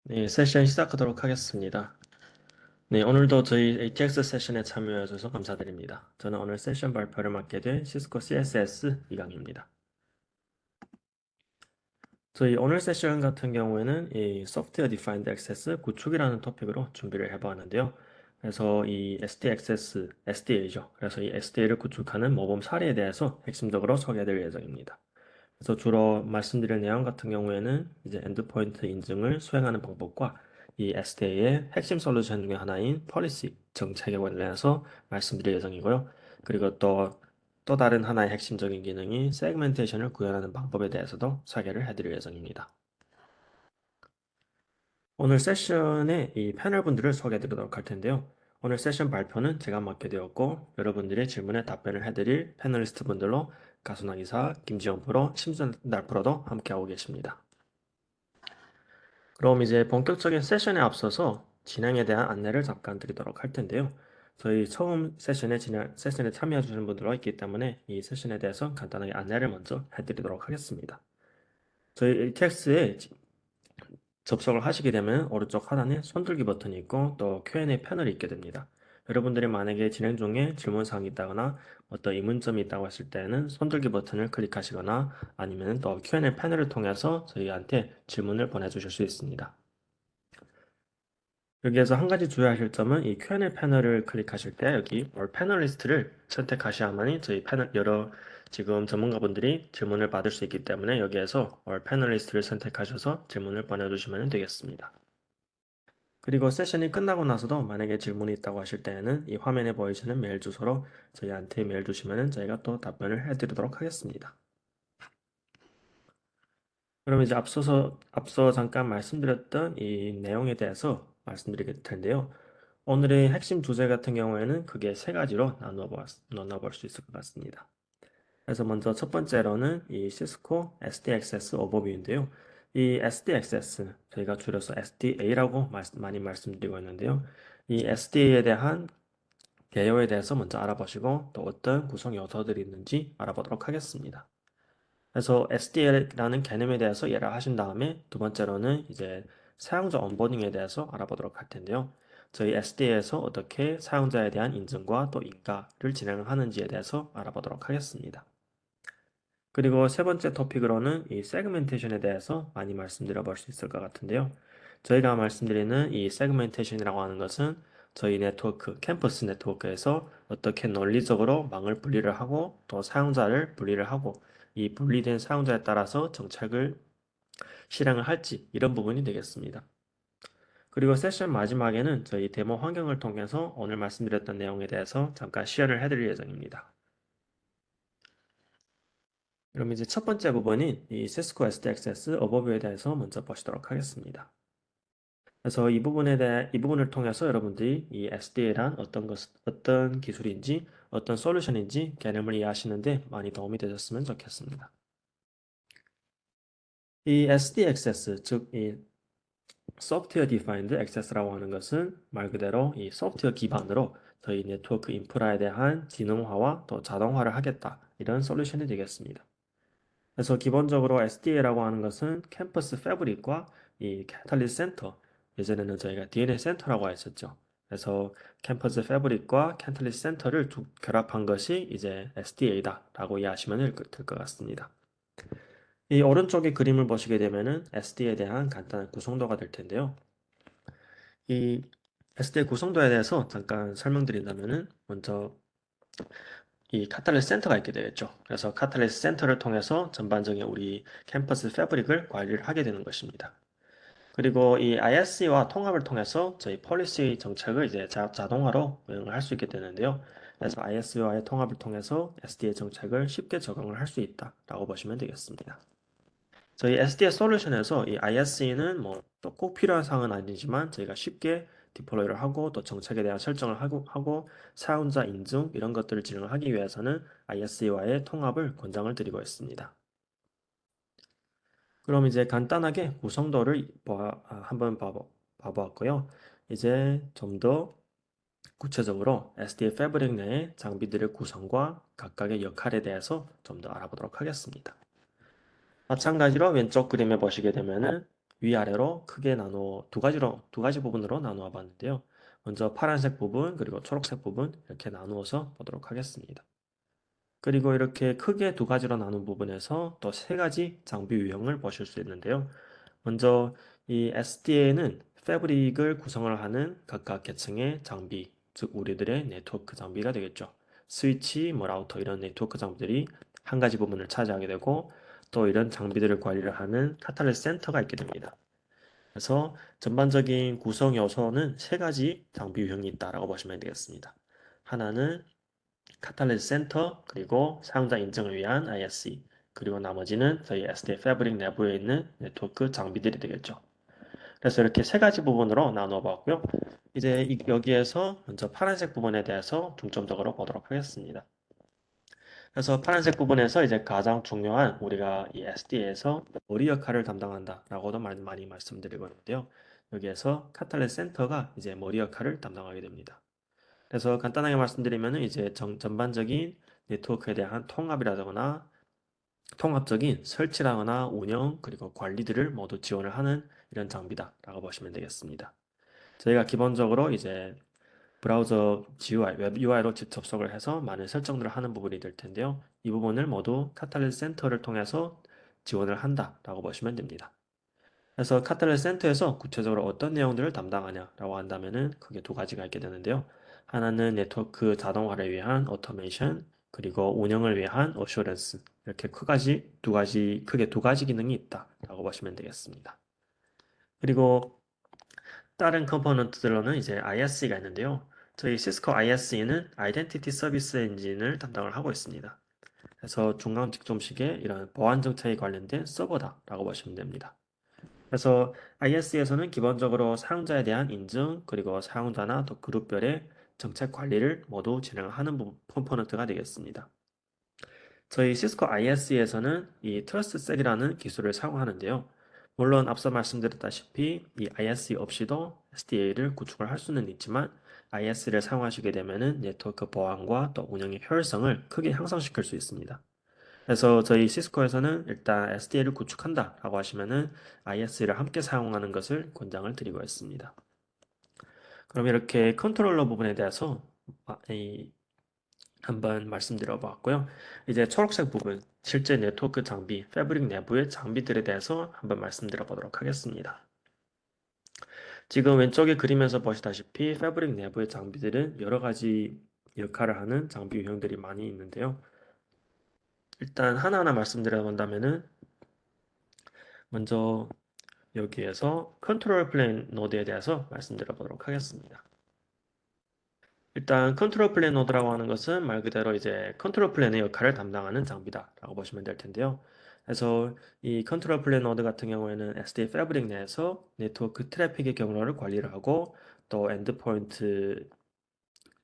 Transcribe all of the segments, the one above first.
네, 세션 시작하도록 하겠습니다. 네, 오늘도 저희 ATX 세션에 참여해 주셔서 감사드립니다. 저는 오늘 세션 발표를 맡게 된 시스코 CSS 이강입니다. 저희 오늘 세션 같은 경우에는 이 Software Defined Access 구축이라는 토픽으로 준비를 해보았는데요. 그래서 이 SD Access, SDA죠. 그래서 이 SDA를 구축하는 모범 사례에 대해서 핵심적으로 소개해드릴 예정입니다. 그래서 주로 말씀드릴 내용 같은 경우에는 이제 엔드포인트 인증을 수행하는 방법과 이 SDA의 핵심 솔루션 중에 하나인 policy 정책에 관련해서 말씀드릴 예정이고요. 그리고 또 다른 하나의 핵심적인 기능이 세그멘테이션을 구현하는 방법에 대해서도 소개를 해드릴 예정입니다. 오늘 세션에 이 패널분들을 소개해드리도록 할 텐데요. 오늘 세션 발표는 제가 맡게 되었고 여러분들의 질문에 답변을 해드릴 패널리스트 분들로 가수나 기사, 김지영 프로, 심순달 프로도 함께하고 계십니다. 그럼 이제 본격적인 세션에 앞서서 진행에 대한 안내를 잠깐 드리도록 할 텐데요. 저희 처음 세션에 참여해 주시는 분들도 있기 때문에 이 세션에 대해서 간단하게 안내를 먼저 해드리도록 하겠습니다. 저희 ATX에 접속을 하시게 되면 오른쪽 하단에 손들기 버튼이 있고 또 Q&A 패널이 있게 됩니다. 여러분들이 만약에 진행 중에 질문사항이 있다거나 어떤 의문점이 있다고 했을 때는 손들기 버튼을 클릭하시거나 아니면 또 Q&A 패널을 통해서 저희한테 질문을 보내주실 수 있습니다. 여기에서 한 가지 주의하실 점은 이 Q&A 패널을 클릭하실 때 여기 All 패널리스트를 선택하셔야만이 저희 패널 지금 전문가분들이 질문을 받을 수 있기 때문에 여기에서 All 패널리스트를 선택하셔서 질문을 보내주시면 되겠습니다. 그리고 세션이 끝나고 나서도 만약에 질문이 있다고 하실 때에는 이 화면에 보이시는 메일 주소로 저희한테 메일 주시면 저희가 또 답변을 해드리도록 하겠습니다. 그럼 이제 앞서 잠깐 말씀드렸던 이 내용에 대해서 말씀드리게 될 텐데요. 오늘의 핵심 주제 같은 경우에는 크게 세 가지로 나눠볼 수 있을 것 같습니다. 그래서 먼저 첫 번째로는 이 시스코 SD 액세스 오버뷰인데요. 이 SD 액세스 저희가 줄여서 SDA라고 많이 말씀드리고 있는데요. 이 SDA에 대한 개요에 대해서 먼저 알아보시고 또 어떤 구성 요소들이 있는지 알아보도록 하겠습니다. 그래서 SDA라는 개념에 대해서 이해를 하신 다음에 두 번째로는 이제 사용자 온보딩에 대해서 알아보도록 할 텐데요. 저희 SDA에서 어떻게 사용자에 대한 인증과 또 인가를 진행하는지에 대해서 알아보도록 하겠습니다. 그리고 세 번째 토픽으로는 이 세그멘테이션에 대해서 많이 말씀드려 볼 수 있을 것 같은데요. 저희가 말씀드리는 이 세그멘테이션이라고 하는 것은 저희 네트워크, 캠퍼스 네트워크에서 어떻게 논리적으로 망을 분리를 하고 또 사용자를 분리를 하고 이 분리된 사용자에 따라서 정책을 실행을 할지 이런 부분이 되겠습니다. 그리고 세션 마지막에는 저희 데모 환경을 통해서 오늘 말씀드렸던 내용에 대해서 잠깐 시연을 해드릴 예정입니다. 그럼 이제 첫 번째 부분인 이 시스코 SDXS 오버뷰에 대해서 먼저 보시도록 하겠습니다. 그래서 이 부분을 통해서 여러분들이 이 SDA란 어떤 기술인지, 어떤 솔루션인지 개념을 이해하시는데 많이 도움이 되셨으면 좋겠습니다. 이 SD 액세스, 즉, 이 Software Defined Access라고 하는 것은 말 그대로 이 소프트웨어 기반으로 저희 네트워크 인프라에 대한 지능화와 또 자동화를 하겠다. 이런 솔루션이 되겠습니다. 그래서 기본적으로 SDA라고 하는 것은 캠퍼스 패브릭과 이 캐탈리스 센터, 예전에는 저희가 DNA 센터라고 했었죠. 그래서 캠퍼스 패브릭과 캐탈리스 센터를 결합한 것이 이제 SDA다라고 이해하시면 될 것 같습니다. 이 오른쪽의 그림을 보시게 되면은 SD에 대한 간단한 구성도가 될 텐데요. 이 SD 구성도에 대해서 잠깐 설명드린다면은 먼저 이 카탈리스 센터가 있게 되겠죠. 그래서 카탈리스 센터를 통해서 전반적인 우리 캠퍼스 패브릭을 관리를 하게 되는 것입니다. 그리고 이 ISC와 통합을 통해서 저희 폴리시 정책을 이제 자동화로 운영을 할 수 있게 되는데요. 그래서 ISC와의 통합을 통해서 SD의 정책을 쉽게 적용을 할 수 있다라고 보시면 되겠습니다. 저희 SDS 솔루션에서 이 ISC는 뭐 꼭 필요한 사항은 아니지만 저희가 쉽게 디플로이를 하고 또 정책에 대한 설정을 하고 사용자 인증 이런 것들을 진행을 하기 위해서는 ISC와의 통합을 권장을 드리고 있습니다. 그럼 이제 간단하게 구성도를 한번 봐보았고요. 이제 좀 더 구체적으로 SDA 패브릭 내의 장비들의 구성과 각각의 역할에 대해서 좀 더 알아보도록 하겠습니다. 마찬가지로 왼쪽 그림에 보시게 되면은 위아래로 크게 두 가지 부분으로 나누어 봤는데요. 먼저 파란색 부분, 그리고 초록색 부분 이렇게 나누어서 보도록 하겠습니다. 그리고 이렇게 크게 두 가지로 나눈 부분에서 또 세 가지 장비 유형을 보실 수 있는데요. 먼저 이 SDA는 패브릭을 구성을 하는 각각 계층의 장비, 즉 우리들의 네트워크 장비가 되겠죠. 스위치, 라우터 이런 네트워크 장비들이 한 가지 부분을 차지하게 되고 또 이런 장비들을 관리를 하는 카탈리스 센터가 있게 됩니다. 그래서 전반적인 구성 요소는 세 가지 장비 유형이 있다라고 보시면 되겠습니다. 하나는 카탈리스 센터, 그리고 사용자 인증을 위한 ISE, 그리고 나머지는 저희 SD 패브릭 내부에 있는 네트워크 장비들이 되겠죠. 그래서 이렇게 세 가지 부분으로 나누어 봤고요. 이제 여기에서 먼저 파란색 부분에 대해서 중점적으로 보도록 하겠습니다. 그래서 파란색 부분에서 이제 가장 중요한 우리가 이 SD에서 머리 역할을 담당한다라고도 많이 말씀드리고 있는데요. 여기에서 카탈리스 센터가 이제 머리 역할을 담당하게 됩니다. 그래서 간단하게 말씀드리면은 이제 전반적인 네트워크에 대한 통합이라거나 통합적인 설치라거나 운영 그리고 관리들을 모두 지원을 하는 이런 장비다라고 보시면 되겠습니다. 저희가 기본적으로 이제 브라우저 GUI, 웹 UI로 접속을 해서 많은 설정들을 하는 부분이 될 텐데요. 이 부분을 모두 카탈리스 센터를 통해서 지원을 한다라고 보시면 됩니다. 그래서 카탈리스 센터에서 구체적으로 어떤 내용들을 담당하냐라고 한다면은 크게 두 가지가 있게 되는데요. 하나는 네트워크 자동화를 위한 오토메이션, 그리고 운영을 위한 어슈런스. 이렇게 크게 두 가지 기능이 있다라고 보시면 되겠습니다. 그리고 다른 컴포넌트들로는 이제 ISE가 있는데요. 저희 시스코 ISE는 Identity Service Engine을 담당을 하고 있습니다. 그래서 중간 직종식의 이런 보안 정책에 관련된 서버다라고 보시면 됩니다. 그래서 IS에서는 기본적으로 사용자에 대한 인증, 그리고 사용자나 또 그룹별의 정책 관리를 모두 진행하는 컴포넌트가 되겠습니다. 저희 시스코 IS에서는 이 트러스트셀이라는 기술을 사용하는데요. 물론 앞서 말씀드렸다시피 이 IS 없이도 SDA를 구축을 할 수는 있지만 IS를 사용하시게 되면은 네트워크 보안과 또 운영의 효율성을 크게 향상시킬 수 있습니다. 그래서 저희 시스코에서는 일단 SDA를 구축한다라고 하시면은 IS를 함께 사용하는 것을 권장을 드리고 있습니다. 그럼 이렇게 컨트롤러 부분에 대해서 한번 말씀드려 봤고요. 이제 초록색 부분, 실제 네트워크 장비, 패브릭 내부의 장비들에 대해서 한번 말씀드려 보도록 하겠습니다. 지금 왼쪽에 그림에서 보시다시피 패브릭 내부의 장비들은 여러 가지 역할을 하는 장비 유형들이 많이 있는데요. 일단 하나하나 말씀드려 본다면은 먼저 여기에서 컨트롤 플레인 노드에 대해서 말씀드려 보도록 하겠습니다. 일단 컨트롤 플레인 노드라고 하는 것은 말 그대로 이제 컨트롤 플레인의 역할을 담당하는 장비다라고 보시면 될 텐데요. 그래서 이 컨트롤 플레인 노드 같은 경우에는 SD 패브릭 내에서 네트워크 트래픽의 경로를 관리를 하고 또 엔드포인트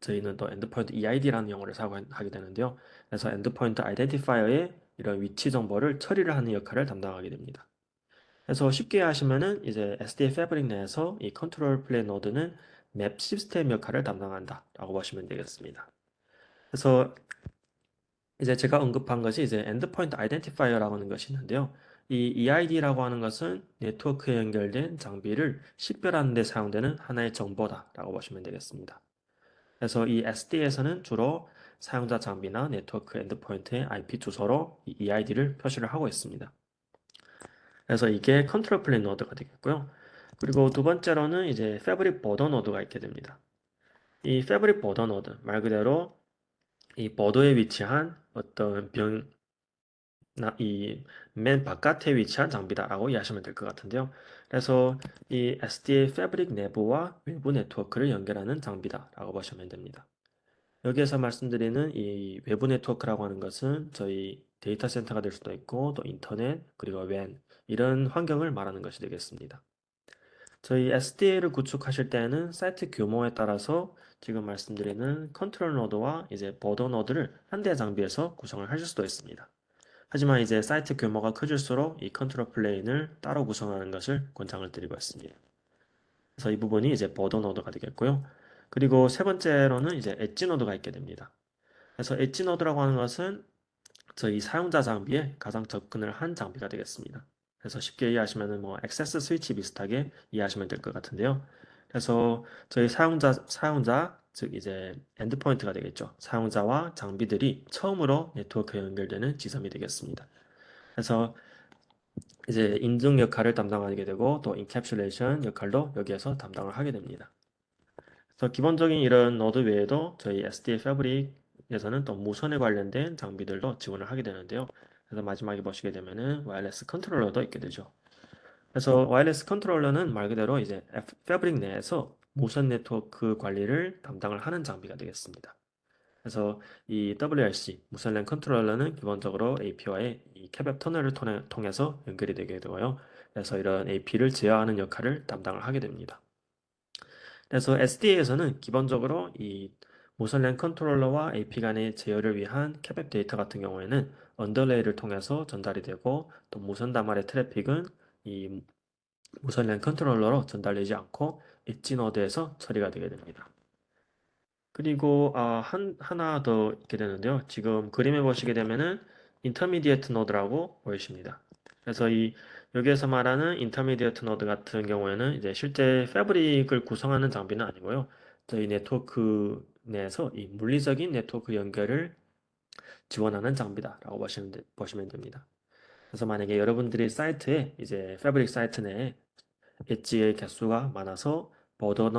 저희는 또 엔드포인트 EID라는 용어를 사용하게 되는데요. 그래서 엔드포인트 아이덴티파이어의 이런 위치 정보를 처리를 하는 역할을 담당하게 됩니다. 그래서 쉽게 하시면은 이제 SDA 패브릭 내에서 이 컨트롤 플레인 노드는 맵 시스템 역할을 담당한다라고 보시면 되겠습니다. 그래서 이제 제가 언급한 것이 이제 엔드포인트 아이덴티파이어라고 하는 것이 있는데요. 이 EID라고 하는 것은 네트워크에 연결된 장비를 식별하는 데 사용되는 하나의 정보다라고 보시면 되겠습니다. 그래서 이 SD에서는 주로 사용자 장비나 네트워크 엔드포인트의 IP 주소로 이 EID를 표시를 하고 있습니다. 그래서 이게 컨트롤 플레인 노드가 되겠고요. 그리고 두 번째로는 이제 패브릭 보더 노드가 있게 됩니다. 이 패브릭 보더 노드 말 그대로 이 보더에 위치한 어떤 이 맨 바깥에 위치한 장비다라고 이해하시면 될 것 같은데요. 그래서 이 SDA 패브릭 내부와 외부 네트워크를 연결하는 장비다라고 보시면 됩니다. 여기에서 말씀드리는 이 외부 네트워크라고 하는 것은 저희 데이터 센터가 될 수도 있고 또 인터넷 그리고 WAN 이런 환경을 말하는 것이 되겠습니다. 저희 SDA를 구축하실 때에는 사이트 규모에 따라서 지금 말씀드리는 컨트롤 노드와 이제 보더 노드를 한 대 장비에서 구성을 하실 수도 있습니다. 하지만 이제 사이트 규모가 커질수록 이 컨트롤 플레인을 따로 구성하는 것을 권장을 드리고 있습니다. 그래서 이 부분이 이제 보더 노드가 되겠고요. 그리고 세 번째로는 이제 엣지 노드가 있게 됩니다. 그래서 엣지 노드라고 하는 것은 저희 사용자 장비에 가장 접근을 한 장비가 되겠습니다. 그래서 쉽게 이해하시면은 뭐 액세스 스위치 비슷하게 이해하시면 될 것 같은데요. 그래서 저희 사용자, 즉 이제 엔드포인트가 되겠죠. 사용자와 장비들이 처음으로 네트워크에 연결되는 지점이 되겠습니다. 그래서 이제 인증 역할을 담당하게 되고 또 인캡슐레이션 역할도 여기에서 담당을 하게 됩니다. 그래서 기본적인 이런 노드 외에도 저희 SDA 패브릭에서는 또 무선에 관련된 장비들도 지원을 하게 되는데요. 그래서 마지막에 보시게 되면은 와이어리스 컨트롤러도 있게 되죠. 그래서 와이어리스 컨트롤러는 말 그대로 이제 패브릭 내에서 무선 네트워크 관리를 담당을 하는 장비가 되겠습니다. 그래서 이 WRC 무선 랜 컨트롤러는 기본적으로 AP와의 이 캡앱 터널을 통해서 연결이 되게 되고요. 그래서 이런 AP를 제어하는 역할을 담당을 하게 됩니다. 그래서 SDA에서는 기본적으로 이 무선 랜 컨트롤러와 AP 간의 제어를 위한 캡앱 데이터 같은 경우에는 언더레이를 통해서 전달이 되고 또 무선 단말의 트래픽은 이 무선 랜 컨트롤러로 전달되지 않고 엣지 노드에서 처리가 되게 됩니다. 그리고 하나 더 있게 되는데요. 지금 그림에 보시게 되면은 인터미디에이트 노드라고 보이십니다. 그래서 여기에서 말하는 인터미디에이트 노드 같은 경우에는 이제 실제 패브릭을 구성하는 장비는 아니고요. 저희 네트워크 내에서 이 물리적인 네트워크 연결을 지원하는 장비다라고 보시면 됩니다. 그래서 만약에 여러분들이 사이트에 이제 패브릭 사이트 내에 엣지의 개수가 많아서 버더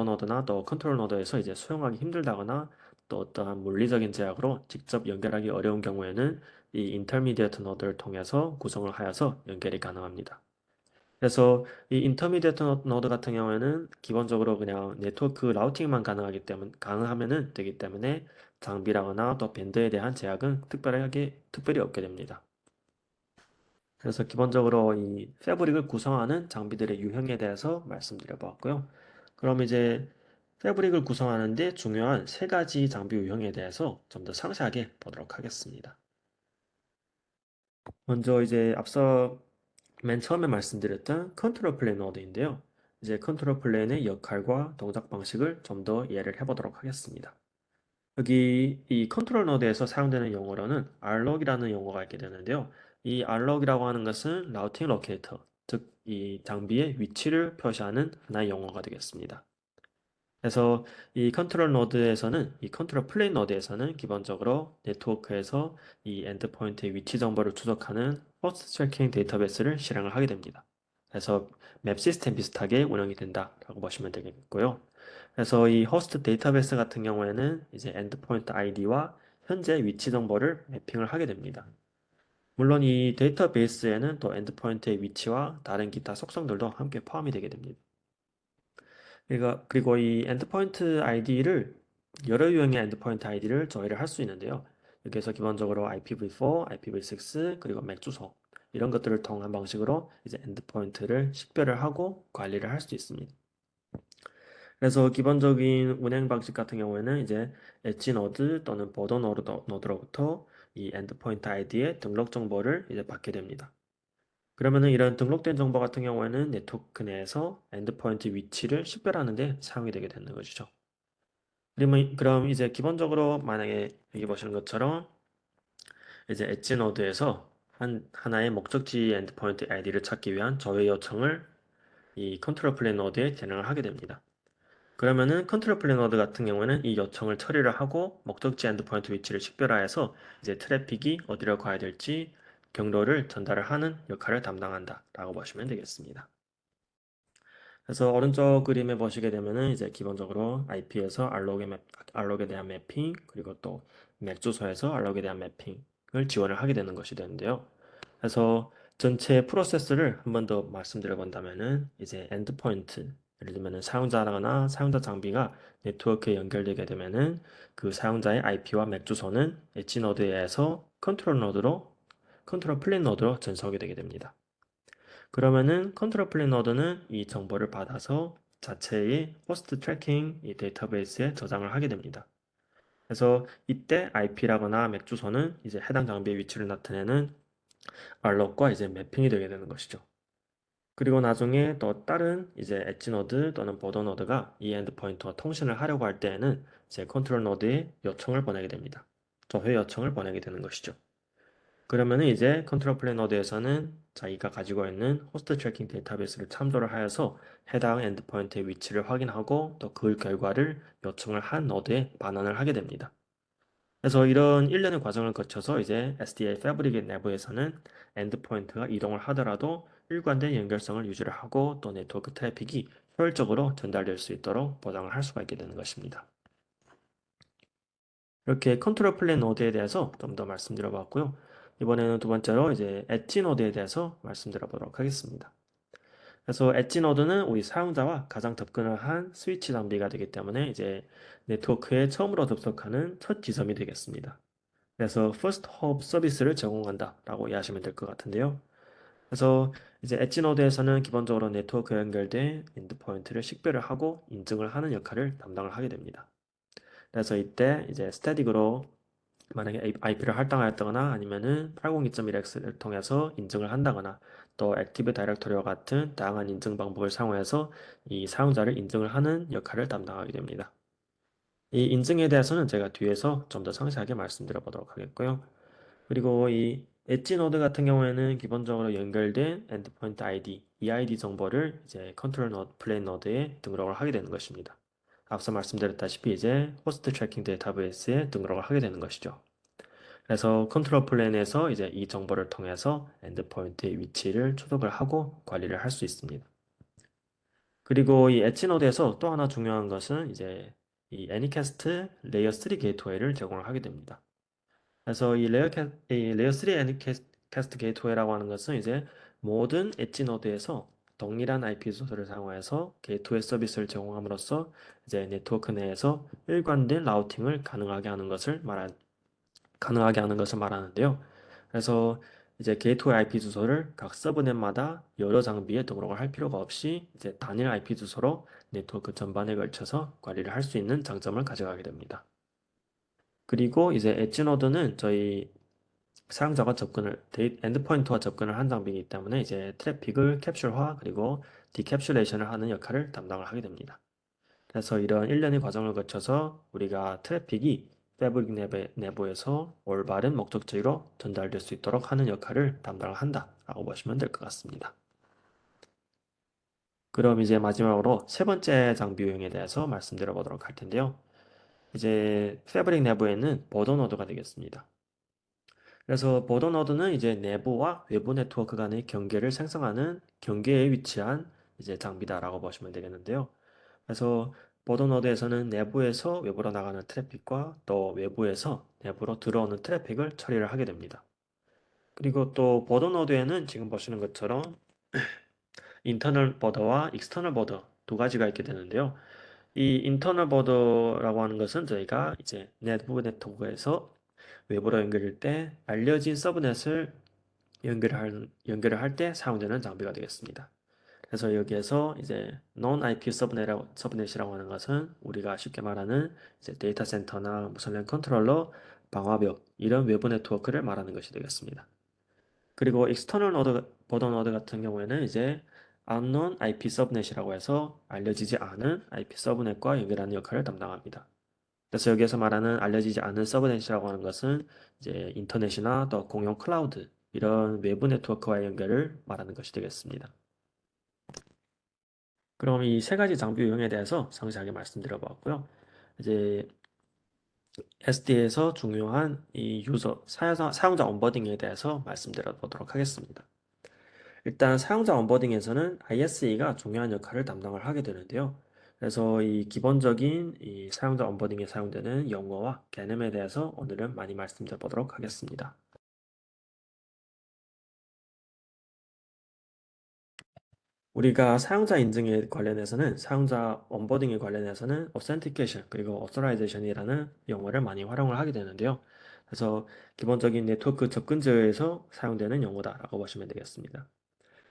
노드나 또 컨트롤 노드에서 이제 수용하기 힘들다거나 또 어떠한 물리적인 제약으로 직접 연결하기 어려운 경우에는 이 인터미디어트 노드를 통해서 구성을 하여서 연결이 가능합니다. 그래서 이 인터미디어트 노드 같은 경우에는 기본적으로 그냥 네트워크 라우팅만 가능하면은 되기 때문에 장비라거나 또 밴드에 대한 제약은 특별히 없게 됩니다. 그래서 기본적으로 이 패브릭을 구성하는 장비들의 유형에 대해서 말씀드려 보았고요. 그럼 이제 패브릭을 구성하는데 중요한 세 가지 장비 유형에 대해서 좀 더 상세하게 보도록 하겠습니다. 먼저 이제 앞서 맨 처음에 말씀드렸던 컨트롤 플레인 노드인데요. 이제 컨트롤 플레인의 역할과 동작 방식을 좀 더 이해를 해보도록 하겠습니다. 여기 이 컨트롤 노드에서 사용되는 용어로는 rlog이라는 용어가 있게 되는데요. 이 rlog이라고 하는 것은 라우팅 로케이터, 즉 이 장비의 위치를 표시하는 하나의 용어가 되겠습니다. 그래서 이 컨트롤 플레인 노드에서는 기본적으로 네트워크에서 이 엔드포인트의 위치 정보를 추적하는 호스트 트래킹 데이터베이스를 실행을 하게 됩니다. 그래서 맵 시스템 비슷하게 운영이 된다라고 보시면 되겠고요. 그래서 이 호스트 데이터베이스 같은 경우에는 이제 엔드포인트 아이디와 현재 위치 정보를 매핑을 하게 됩니다. 물론 이 데이터베이스에는 또 엔드포인트의 위치와 다른 기타 속성들도 함께 포함이 되게 됩니다. 그리고 이 엔드포인트 아이디를 여러 유형의 엔드포인트 아이디를 조회를 할 수 있는데요. 여기에서 기본적으로 IPv4, IPv6 그리고 맥 주소 이런 것들을 통한 방식으로 이제 엔드포인트를 식별을 하고 관리를 할 수 있습니다. 그래서 기본적인 운행 방식 같은 경우에는 이제 엣지 노드 또는 보더 노드로부터 이 엔드포인트 아이디의 등록 정보를 이제 받게 됩니다. 그러면은 이런 등록된 정보 같은 경우에는 네트워크 내에서 엔드포인트 위치를 식별하는 데 사용이 되게 되는 것이죠. 그럼 이제 기본적으로 만약에 여기 보시는 것처럼 이제 엣지 노드에서 하나의 목적지 엔드포인트 아이디를 찾기 위한 조회 요청을 이 컨트롤 플레인 노드에 진행을 하게 됩니다. 그러면은 컨트롤 플레인 노드 같은 경우에는 이 요청을 처리를 하고 목적지 엔드포인트 위치를 식별하여서 이제 트래픽이 어디로 가야 될지 경로를 전달을 하는 역할을 담당한다 라고 보시면 되겠습니다. 그래서 오른쪽 그림에 보시게 되면은 이제 기본적으로 IP에서 알록에 대한 매핑 그리고 또 맥 주소에서 알록에 대한 매핑을 지원을 하게 되는 것이 되는데요. 그래서 전체 프로세스를 한 번 더 말씀드려 본다면은 이제 엔드포인트 예를 들면은 사용자나 사용자 장비가 네트워크에 연결되게 되면은 그 사용자의 IP와 맥 주소는 엣지 노드에서 컨트롤 플레인 노드로 전송이 되게 됩니다. 그러면은 컨트롤 플레인 노드는 이 정보를 받아서 자체의 호스트 트래킹 이 데이터베이스에 저장을 하게 됩니다. 그래서 이때 IP라거나 맥 주소는 이제 해당 장비의 위치를 나타내는 알록과 이제 매핑이 되게 되는 것이죠. 그리고 나중에 또 다른 이제 엣지 노드 또는 보더 노드가 이 엔드포인트와 통신을 하려고 할 때에는 이제 컨트롤 노드에 요청을 보내게 됩니다. 조회 요청을 보내게 되는 것이죠. 그러면은 이제 컨트롤 플레이 노드에서는 자기가 가지고 있는 호스트 트래킹 데이터베이스를 참조를 하여서 해당 엔드포인트의 위치를 확인하고 또 그 결과를 요청을 한 노드에 반환을 하게 됩니다. 그래서 이런 일련의 과정을 거쳐서 이제 SDA 패브릭의 내부에서는 엔드포인트가 이동을 하더라도 일관된 연결성을 유지를 하고 또 네트워크 트래픽이 효율적으로 전달될 수 있도록 보장을 할 수가 있게 되는 것입니다. 이렇게 컨트롤 플랜 노드에 대해서 좀 더 말씀드려 봤고요. 이번에는 두 번째로 이제 엣지 노드에 대해서 말씀드려 보도록 하겠습니다. 그래서 엣지 노드는 우리 사용자와 가장 접근을 한 스위치 장비가 되기 때문에 이제 네트워크에 처음으로 접속하는 첫 지점이 되겠습니다. 그래서 First Hop 서비스를 제공한다라고 이해하시면 될 것 같은데요. 그래서 이제 엣지 노드에서는 기본적으로 네트워크 연결된 엔드포인트를 식별을 하고 인증을 하는 역할을 담당을 하게 됩니다. 그래서 이때 이제 스태틱으로 만약에 IP를 할당하였다거나 아니면은 802.1x를 통해서 인증을 한다거나 또 액티브 다이렉토리와 같은 다양한 인증 방법을 사용해서 이 사용자를 인증을 하는 역할을 담당하게 됩니다. 이 인증에 대해서는 제가 뒤에서 좀 더 상세하게 말씀드려 보도록 하겠고요. 그리고 이 엣지 노드 같은 경우에는 기본적으로 연결된 엔드포인트 ID, 이 아이디 정보를 이제 컨트롤 노드, 플레인 노드에 등록을 하게 되는 것입니다. 앞서 말씀드렸다시피 이제 호스트 트래킹 데이터베이스에 등록을 하게 되는 것이죠. 그래서 컨트롤 플랜에서 이제 이 정보를 통해서 엔드포인트의 위치를 추적을 하고 관리를 할 수 있습니다. 그리고 이 엣지 노드에서 또 하나 중요한 것은 이제 이 애니캐스트 레이어 3 게이트웨이를 제공을 하게 됩니다. 그래서 이 레이어 3 애니캐스트 게이트웨이라고 하는 것은 이제 모든 엣지 노드에서 동일한 IP 주소를 사용해서 게이트웨이 서비스를 제공함으로써 이제 네트워크 내에서 일관된 라우팅을 가능하게 하는 것을 말하는데요. 그래서 이제 게이트웨이 IP 주소를 각 서브넷마다 여러 장비에 등록을 할 필요가 없이 이제 단일 IP 주소로 네트워크 전반에 걸쳐서 관리를 할 수 있는 장점을 가져가게 됩니다. 그리고 이제 엣지 노드는 저희 사용자가 엔드포인트와 접근을 한 장비이기 때문에 이제 트래픽을 캡슐화 그리고 디캡슐레이션을 하는 역할을 담당을 하게 됩니다. 그래서 이런 일련의 과정을 거쳐서 우리가 트래픽이 패브릭 내부에서 올바른 목적지로 전달될 수 있도록 하는 역할을 담당을 한다라고 보시면 될 것 같습니다. 그럼 이제 마지막으로 세 번째 장비 유형에 대해서 말씀드려 보도록 할 텐데요. 이제 패브릭 내부에는 보더 노드가 되겠습니다. 그래서 보더 노드는 이제 내부와 외부 네트워크 간의 경계를 생성하는 경계에 위치한 이제 장비다라고 보시면 되겠는데요. 그래서 보더 노드에서는 내부에서 외부로 나가는 트래픽과 또 외부에서 내부로 들어오는 트래픽을 처리를 하게 됩니다. 그리고 또 보더 노드에는 지금 보시는 것처럼 인터널 버더와 익스터널 버더 두 가지가 있게 되는데요. 이 인터널 버더라고 하는 것은 저희가 이제 내부 네트워크에서 외부로 연결할 때 알려진 서브넷을 연결을 할 때 사용되는 장비가 되겠습니다. 그래서 여기에서 이제 non-IP 서브넷이라고 하는 것은 우리가 쉽게 말하는 이제 데이터 센터나 무선 랜 컨트롤러, 방화벽 이런 외부 네트워크를 말하는 것이 되겠습니다. 그리고 external border node 같은 경우에는 이제 unknown IP 서브넷이라고 해서 알려지지 않은 IP 서브넷과 연결하는 역할을 담당합니다. 그래서 여기에서 말하는 알려지지 않은 서브넷이라고 하는 것은 이제 인터넷이나 또 공용 클라우드 이런 외부 네트워크와의 연결을 말하는 것이 되겠습니다. 그럼 이 세 가지 장비 유형에 대해서 상세하게 말씀드려 보았고요. 이제 SD에서 중요한 이 사용자 온보딩에 대해서 말씀드려 보도록 하겠습니다. 일단 사용자 온보딩에서는 ISE가 중요한 역할을 담당을 하게 되는데요. 그래서 이 기본적인 이 사용자 온보딩에 사용되는 용어와 개념에 대해서 오늘은 많이 말씀드려 보도록 하겠습니다. 우리가 사용자 인증에 관련해서는 사용자 온보딩에 관련해서는 authentication 그리고 authorization이라는 용어를 많이 활용을 하게 되는데요. 그래서 기본적인 네트워크 접근자에서 사용되는 용어다라고 보시면 되겠습니다.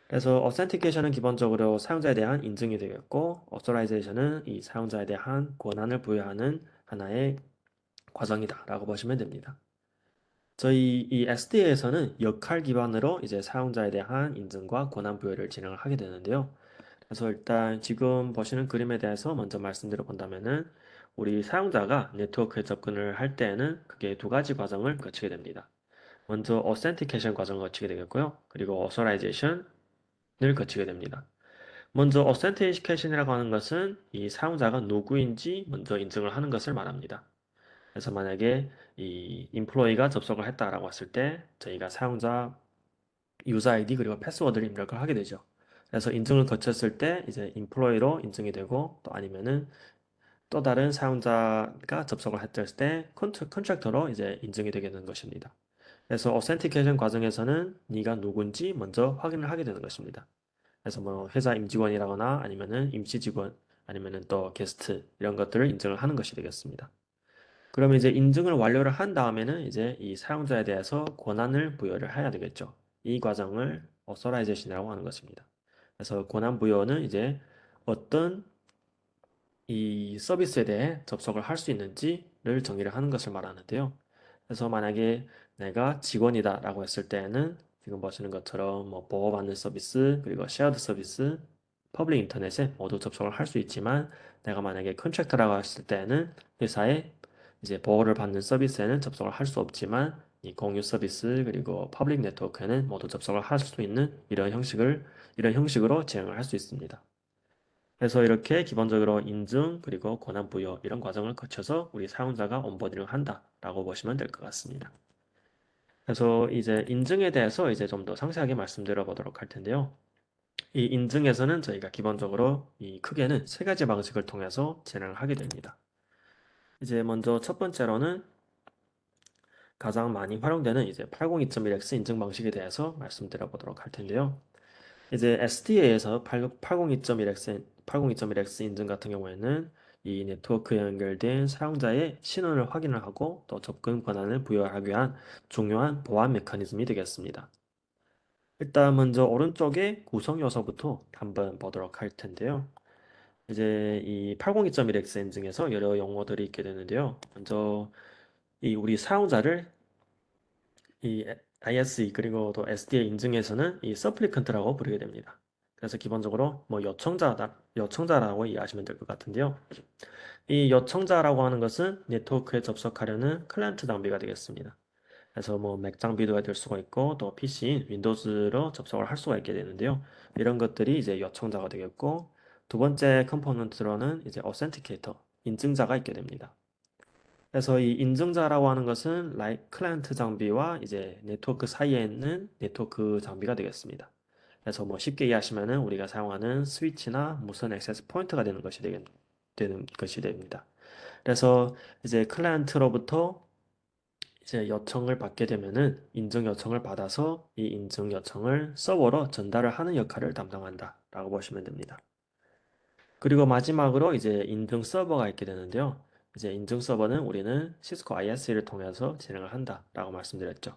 그래서 authentication은 기본적으로 사용자에 대한 인증이 되겠고 authorization은 이 사용자에 대한 권한을 부여하는 하나의 과정이다라고 보시면 됩니다. 저희 이 SD에서는 역할 기반으로 이제 사용자에 대한 인증과 권한 부여를 진행을 하게 되는데요. 그래서 일단 지금 보시는 그림에 대해서 먼저 말씀드려 본다면은 우리 사용자가 네트워크에 접근을 할 때에는 크게 두 가지 과정을 거치게 됩니다. 먼저 authentication 과정을 거치게 되겠고요. 그리고 authorization을 거치게 됩니다. 먼저 authentication이라고 하는 것은 이 사용자가 누구인지 먼저 인증을 하는 것을 말합니다. 그래서 만약에 이 employee가 접속을 했다라고 했을 때 저희가 사용자 유저 아이디 그리고 패스워드를 입력을 하게 되죠. 그래서 인증을 거쳤을 때 이제 employee로 인증이 되고 또 아니면은 또 다른 사용자가 접속을 했을 때 컨트랙터로 이제 인증이 되게 되는 것입니다. 그래서 authentication 과정에서는 네가 누군지 먼저 확인을 하게 되는 것입니다. 그래서 뭐 회사 임직원이라거나 아니면은 임시 직원 아니면은 또 게스트 이런 것들을 인증을 하는 것이 되겠습니다. 그러면 이제 인증을 완료를 한 다음에는 이제 이 사용자에 대해서 권한을 부여를 해야 되겠죠. 이 과정을 authorization이라고 하는 것입니다. 그래서 권한 부여는 이제 어떤 이 서비스에 대해 접속을 할 수 있는지를 정의를 하는 것을 말하는데요. 그래서 만약에 내가 직원이다라고 했을 때에는 지금 보시는 것처럼 뭐 보호받는 서비스, 그리고 쉐어드 서비스, 퍼블릭 인터넷에 모두 접속을 할 수 있지만 내가 만약에 컨트랙터라고 했을 때는 회사에 이제 보호를 받는 서비스에는 접속을 할 수 없지만 이 공유 서비스 그리고 퍼블릭 네트워크에는 모두 접속을 할 수 있는 이런 형식으로 진행을 할 수 있습니다. 그래서 이렇게 기본적으로 인증 그리고 권한 부여 이런 과정을 거쳐서 우리 사용자가 온보딩을 한다라고 보시면 될 것 같습니다. 그래서 이제 인증에 대해서 이제 좀 더 상세하게 말씀드려 보도록 할 텐데요. 이 인증에서는 저희가 기본적으로 이 크게는 세 가지 방식을 통해서 진행을 하게 됩니다. 이제 먼저 첫 번째로는 가장 많이 활용되는 이제 802.1x 인증 방식에 대해서 말씀드려 보도록 할 텐데요. 이제 SDA에서 802.1x 인증 같은 경우에는 이 네트워크에 연결된 사용자의 신원을 확인을 하고 또 접근 권한을 부여하기 위한 중요한 보안 메커니즘이 되겠습니다. 일단 먼저 오른쪽에 구성 요소부터 한번 보도록 할 텐데요. 이제 이 802.1x 인증에서 여러 용어들이 있게 되는데요. 먼저 이 우리 사용자를 이 ISE 그리고 또 SDA 인증에서는 이 서플리컨트라고 부르게 됩니다. 그래서 기본적으로 뭐 요청자라고 이해하시면 될 것 같은데요. 이 요청자라고 하는 것은 네트워크에 접속하려는 클라이언트 장비가 되겠습니다. 그래서 뭐 맥 장비도 될 수가 있고 또 PC인 윈도우즈로 접속을 할 수가 있게 되는데요. 이런 것들이 이제 요청자가 되겠고 두 번째 컴포넌트로는 이제 어센티케이터 인증자가 있게 됩니다. 그래서 이 인증자라고 하는 것은 클라이언트 장비와 이제 네트워크 사이에 있는 네트워크 장비가 되겠습니다. 그래서 뭐 쉽게 이해하시면은 우리가 사용하는 스위치나 무선 액세스 포인트가 되는 것이 됩니다. 그래서 이제 클라이언트로부터 이제 요청을 받게 되면은 인증 요청을 받아서 이 인증 요청을 서버로 전달을 하는 역할을 담당한다라고 보시면 됩니다. 그리고 마지막으로 이제 인증 서버가 있게 되는데요. 이제 인증 서버는 우리는 시스코 IS를 통해서 진행을 한다라고 말씀드렸죠.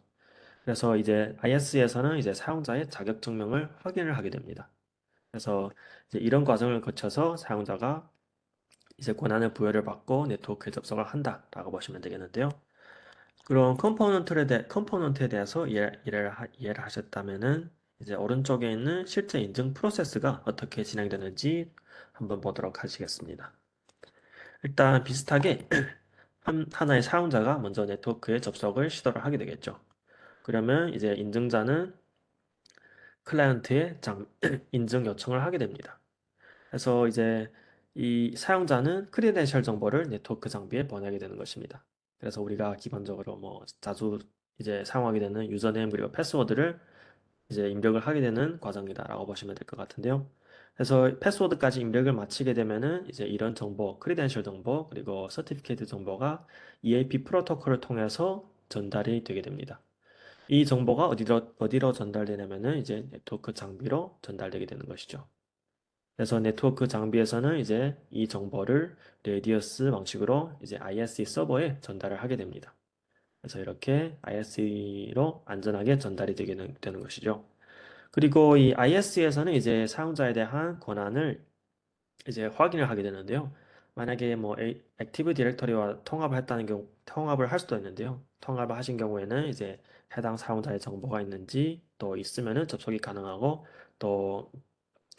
그래서 이제 IS에서는 이제 사용자의 자격 증명을 확인을 하게 됩니다. 그래서 이제 이런 과정을 거쳐서 사용자가 이제 권한을 부여를 받고 네트워크에 접속을 한다라고 보시면 되겠는데요. 그럼 컴포넌트에 대해서 이해를 하셨다면은 이제 오른쪽에 있는 실제 인증 프로세스가 어떻게 진행되는지 한번 보도록 하시겠습니다. 일단 비슷하게 하나의 사용자가 먼저 네트워크에 접속을 시도를 하게 되겠죠. 그러면 이제 인증자는 클라이언트에 인증 요청을 하게 됩니다. 그래서 이제 이 사용자는 크리덴셜 정보를 네트워크 장비에 보내게 되는 것입니다. 그래서 우리가 기본적으로 뭐 자주 이제 사용하게 되는 유저네임 그리고 패스워드를 이제 입력을 하게 되는 과정이다라고 보시면 될 것 같은데요. 그래서 패스워드까지 입력을 마치게 되면은 이제 이런 정보, 크리덴셜 정보 그리고 서티피케이트 정보가 EAP 프로토콜을 통해서 전달이 되게 됩니다. 이 정보가 어디로 전달되냐면은 이제 네트워크 장비로 전달되게 되는 것이죠. 그래서 네트워크 장비에서는 이제 이 정보를 레디어스 방식으로 이제 ISE 서버에 전달을 하게 됩니다. 그래서 이렇게 ISE로 안전하게 전달이 되는 것이죠. 그리고 이 IS에서는 이제 사용자에 대한 권한을 이제 확인을 하게 되는데요. 만약에 뭐 액티브 디렉터리와 통합을 할 수도 있는데요. 통합을 하신 경우에는 이제 해당 사용자의 정보가 있는지 또 있으면은 접속이 가능하고 또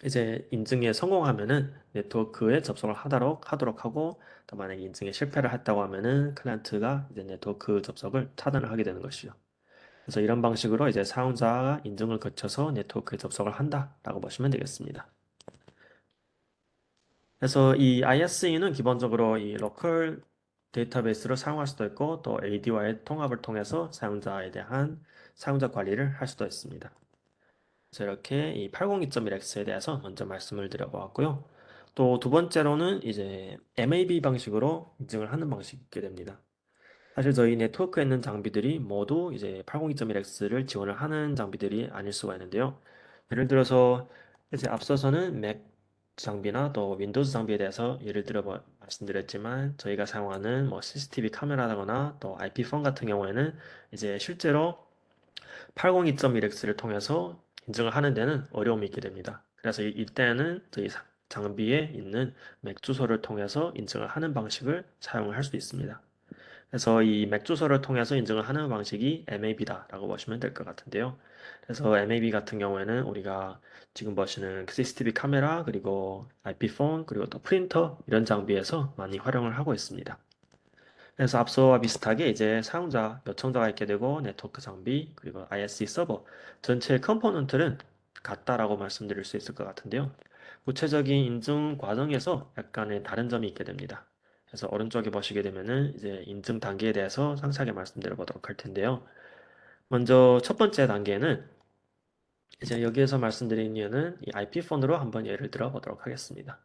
이제 인증에 성공하면은 네트워크에 접속을 하도록 하고 또 만약에 인증에 실패를 했다고 하면은 클라이언트가 이제 네트워크 접속을 차단을 하게 되는 것이죠. 그래서 이런 방식으로 이제 사용자가 인증을 거쳐서 네트워크에 접속을 한다라고 보시면 되겠습니다. 그래서 이 ISE는 기본적으로 이 로컬 데이터베이스를 사용할 수도 있고 또 AD와의 통합을 통해서 사용자에 대한 사용자 관리를 할 수도 있습니다. 그래서 이렇게 이 802.1x에 대해서 먼저 말씀을 드려보았고요. 또 두 번째로는 이제 MAB 방식으로 인증을 하는 방식이 있게 됩니다. 사실 저희 네트워크에 있는 장비들이 모두 이제 802.1x를 지원을 하는 장비들이 아닐 수가 있는데요. 예를 들어서 이제 앞서서는 맥 장비나 또 윈도우즈 장비에 대해서 예를 들어 말씀드렸지만 저희가 사용하는 뭐 CCTV 카메라거나 또 IP 폰 같은 경우에는 이제 실제로 802.1x를 통해서 인증을 하는 데는 어려움이 있게 됩니다. 그래서 이때는 저희 장비에 있는 맥 주소를 통해서 인증을 하는 방식을 사용을 할 수 있습니다. 그래서 이 맥 주소를 통해서 인증을 하는 방식이 MAB다라고 보시면 될 것 같은데요. 그래서 MAB 같은 경우에는 우리가 지금 보시는 CCTV 카메라 그리고 IP 폰 그리고 또 프린터 이런 장비에서 많이 활용을 하고 있습니다. 그래서 앞서와 비슷하게 이제 사용자, 요청자가 있게 되고 네트워크 장비, 그리고 ISC 서버 전체 컴포넌트는 같다라고 말씀드릴 수 있을 것 같은데요. 구체적인 인증 과정에서 약간의 다른 점이 있게 됩니다. 그래서 오른쪽에 보시게 되면은 이제 인증 단계에 대해서 상세하게 말씀드려 보도록 할 텐데요. 먼저 첫 번째 단계는 이제 여기에서 말씀드린 이유는 이 IP 폰으로 한번 예를 들어 보도록 하겠습니다.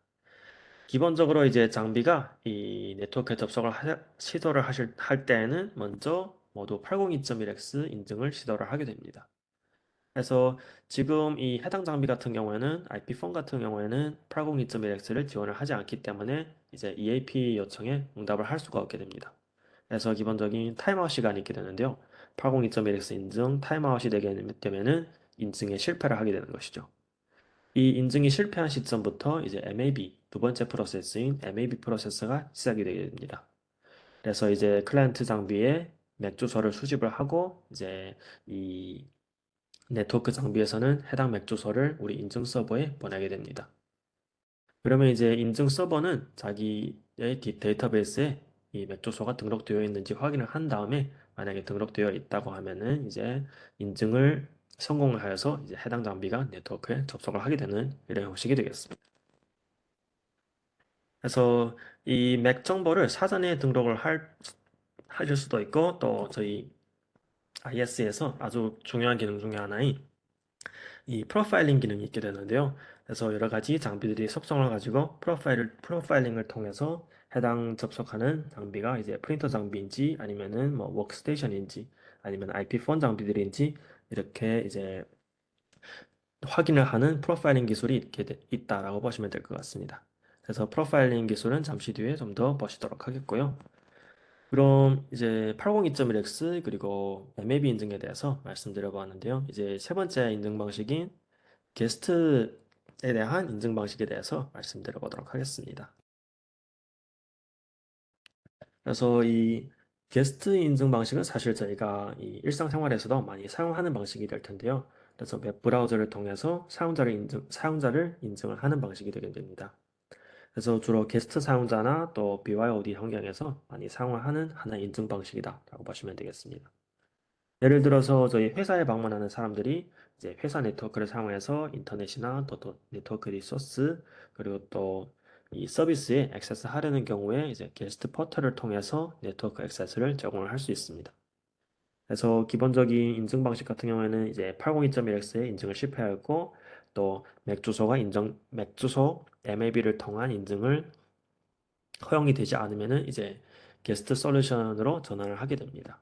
기본적으로 이제 장비가 이 네트워크에 접속을 시도를 할 때에는 먼저 모두 802.1x 인증을 시도를 하게 됩니다. 그래서 지금 이 해당 장비 같은 경우에는 IP 폰 같은 경우에는 802.1x를 지원을 하지 않기 때문에 이제 EAP 요청에 응답을 할 수가 없게 됩니다. 그래서 기본적인 타임아웃 시간이 있게 되는데요. 802.1x 인증 타임아웃이 되게 되면은 인증에 실패를 하게 되는 것이죠. 이 인증이 실패한 시점부터 이제 MAB 두 번째 프로세스인 MAB 프로세스가 시작이 되게 됩니다. 그래서 이제 클라이언트 장비에 맥 주소를 수집을 하고 이제 이 네트워크 장비에서는 해당 맥 주소를 우리 인증 서버에 보내게 됩니다. 그러면 이제 인증 서버는 자기의 데이터베이스에 이 맥 주소가 등록되어 있는지 확인을 한 다음에 만약에 등록되어 있다고 하면은 이제 인증을 성공을 하여서 이제 해당 장비가 네트워크에 접속을 하게 되는 이런 형식이 되겠습니다. 그래서 이 맥 정보를 사전에 등록을 하실 수도 있고 또 저희 IS에서 아주 중요한 기능 중에 하나인 이 프로파일링 기능이 있게 되는데요. 그래서 여러 가지 장비들이 속성을 가지고 프로파일링을 통해서 해당 접속하는 장비가 이제 프린터 장비인지 아니면은 뭐 워크스테이션인지 아니면 IP 폰 장비들인지 이렇게 이제 확인을 하는 프로파일링 기술이 있다라고 보시면 될 것 같습니다. 그래서 프로파일링 기술은 잠시 뒤에 좀 더 보시도록 하겠고요. 그럼 이제 802.1x 그리고 MAB 인증에 대해서 말씀드려 보았는데요. 이제 세 번째 인증 방식인 게스트에 대한 인증 방식에 대해서 말씀드려 보도록 하겠습니다. 그래서 이 게스트 인증 방식은 사실 저희가 이 일상생활에서도 많이 사용하는 방식이 될 텐데요. 그래서 웹 브라우저를 통해서 사용자를 인증을 하는 방식이 되게 됩니다. 그래서 주로 게스트 사용자나 또 BYOD 환경에서 많이 사용을 하는 하나의 인증 방식이다라고 보시면 되겠습니다. 예를 들어서 저희 회사에 방문하는 사람들이 이제 회사 네트워크를 사용해서 인터넷이나 또 네트워크 리소스 그리고 또 이 서비스에 액세스 하려는 경우에 이제 게스트 포털을 통해서 네트워크 액세스를 제공을 할 수 있습니다. 그래서 기본적인 인증 방식 같은 경우에는 이제 802.1x의 인증을 실패하였고 또 맥 주소 MAB를 통한 인증을 허용이 되지 않으면은 이제 게스트 솔루션으로 전환을 하게 됩니다.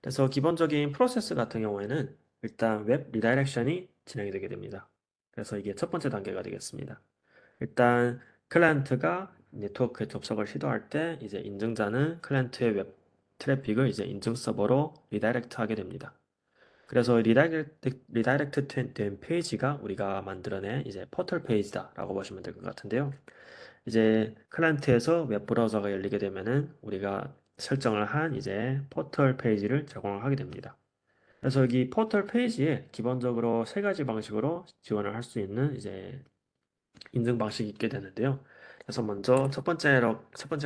그래서 기본적인 프로세스 같은 경우에는 일단 웹 리다이렉션이 진행이 되게 됩니다. 그래서 이게 첫 번째 단계가 되겠습니다. 일단 클라이언트가 네트워크에 접속을 시도할 때 이제 인증자는 클라이언트의 웹 트래픽을 이제 인증 서버로 리다이렉트 하게 됩니다. 그래서 리다이렉트 된 페이지가 우리가 만들어낸 이제 포털 페이지다라고 보시면 될 것 같은데요. 이제 클라이언트에서 웹 브라우저가 열리게 되면은 우리가 설정을 한 이제 포털 페이지를 제공을 하게 됩니다. 그래서 여기 포털 페이지에 기본적으로 세 가지 방식으로 지원을 할 수 있는 이제 인증 방식이 있게 되는데요. 그래서 먼저 첫 번째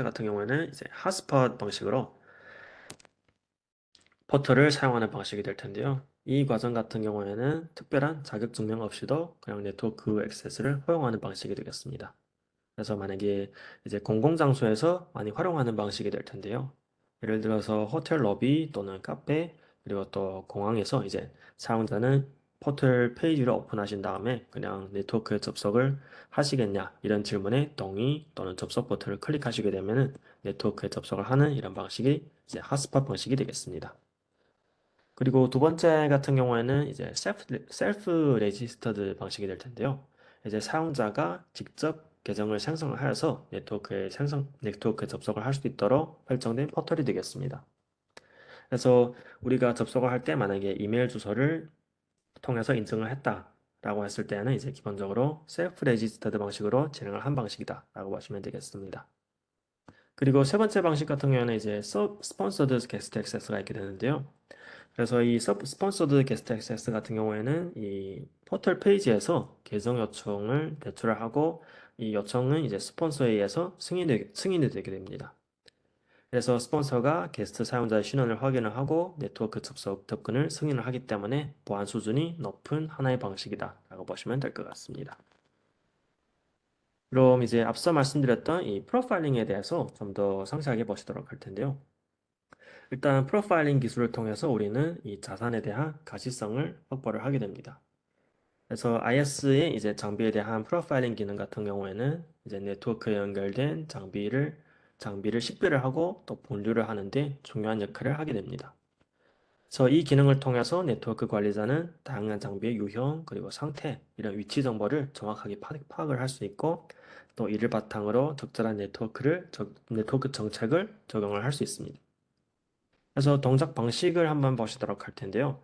같은 경우에는 이제 핫스팟 방식으로 포트를 사용하는 방식이 될 텐데요. 이 과정 같은 경우에는 특별한 자격 증명 없이도 그냥 네트워크 액세스를 허용하는 방식이 되겠습니다. 그래서 만약에 이제 공공장소에서 많이 활용하는 방식이 될 텐데요. 예를 들어서 호텔 로비 또는 카페 그리고 또 공항에서 이제 사용자는 포털 페이지를 오픈하신 다음에 그냥 네트워크에 접속을 하시겠냐 이런 질문에 동의 또는 접속 버튼을 클릭하시게 되면은 네트워크에 접속을 하는 이런 방식이 이제 핫스팟 방식이 되겠습니다. 그리고 두 번째 같은 경우에는 이제 셀프 레지스터드 방식이 될 텐데요. 이제 사용자가 직접 계정을 생성을 하여서 네트워크에 접속을 할 수 있도록 설정된 포털이 되겠습니다. 그래서 우리가 접속을 할 때 만약에 이메일 주소를 통해서 인증을 했다라고 했을 때는 이제 기본적으로 셀프 레지스터드 방식으로 진행을 한 방식이다라고 보시면 되겠습니다. 그리고 세 번째 방식 같은 경우에는 이제 스폰서드 게스트 액세스가 있게 되는데요. 그래서 이 스폰서드 게스트 액세스 같은 경우에는 이 포털 페이지에서 계정 요청을 제출을 하고 이 요청은 이제 스폰서에 의해서 승인이 되게 됩니다. 그래서 스폰서가 게스트 사용자의 신원을 확인을 하고 네트워크 접속 접근을 승인을 하기 때문에 보안 수준이 높은 하나의 방식이다라고 보시면 될 것 같습니다. 그럼 이제 앞서 말씀드렸던 이 프로파일링에 대해서 좀 더 상세하게 보시도록 할 텐데요. 일단 프로파일링 기술을 통해서 우리는 이 자산에 대한 가시성을 확보를 하게 됩니다. 그래서 IS의 이제 장비에 대한 프로파일링 기능 같은 경우에는 이제 네트워크에 연결된 장비를 식별을 하고 또 분류를 하는데 중요한 역할을 하게 됩니다. 그래서 이 기능을 통해서 네트워크 관리자는 다양한 장비의 유형 그리고 상태 이런 위치 정보를 정확하게 파악을 할 수 있고 또 이를 바탕으로 적절한 네트워크 정책을 적용을 할 수 있습니다. 그래서 동작 방식을 한번 보시도록 할 텐데요.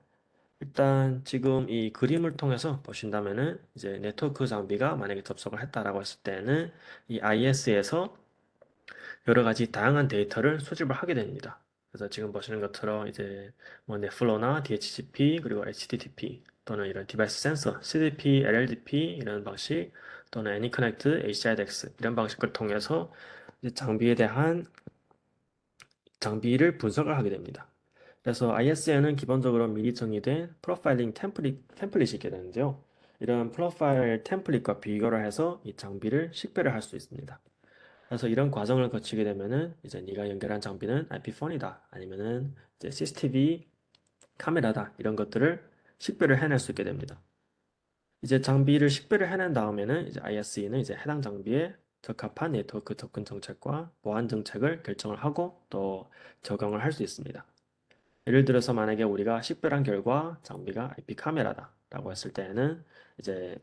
일단 지금 이 그림을 통해서 보신다면은 이제 네트워크 장비가 만약에 접속을 했다라고 했을 때는 이 IS에서 여러 가지 다양한 데이터를 수집을 하게 됩니다. 그래서 지금 보시는 것처럼 이제 뭐 넷플로나 DHCP 그리고 HTTP 또는 이런 디바이스 센서, CDP, LLDP 이런 방식 또는 AnyConnect, ACIDX 이런 방식을 통해서 이제 장비를 분석을 하게 됩니다. 그래서 IS에는 기본적으로 미리 정의된 프로파일링 템플릿이 있게 되는데요. 이런 프로파일 템플릿과 비교를 해서 이 장비를 식별을 할 수 있습니다. 그래서 이런 과정을 거치게 되면은 이제 네가 연결한 장비는 IP폰이다 아니면은 이제 CCTV 카메라다 이런 것들을 식별을 해낼 수 있게 됩니다. 이제 장비를 식별을 해낸 다음에는 이제 ISE는 이제 해당 장비에 적합한 네트워크 접근 정책과 보안 정책을 결정을 하고 또 적용을 할 수 있습니다. 예를 들어서 만약에 우리가 식별한 결과 장비가 IP 카메라다라고 했을 때에는 이제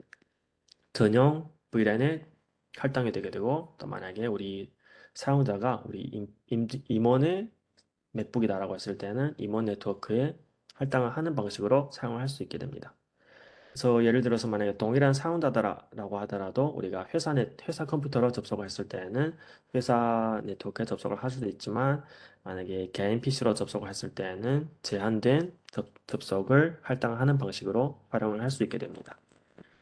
전용 VLAN에 할당이 되게 되고 또 만약에 우리 사용자가 우리 임원의 맥북이다라고 했을 때는 임원 네트워크에 할당을 하는 방식으로 사용할 수 있게 됩니다. 그래서 예를 들어서 만약에 동일한 사용자다라고 하더라도 우리가 회사 컴퓨터로 접속을 했을 때는 회사 네트워크에 접속을 할 수도 있지만 만약에 개인 PC로 접속을 했을 때는 제한된 접속을 할당하는 방식으로 활용을 할 수 있게 됩니다.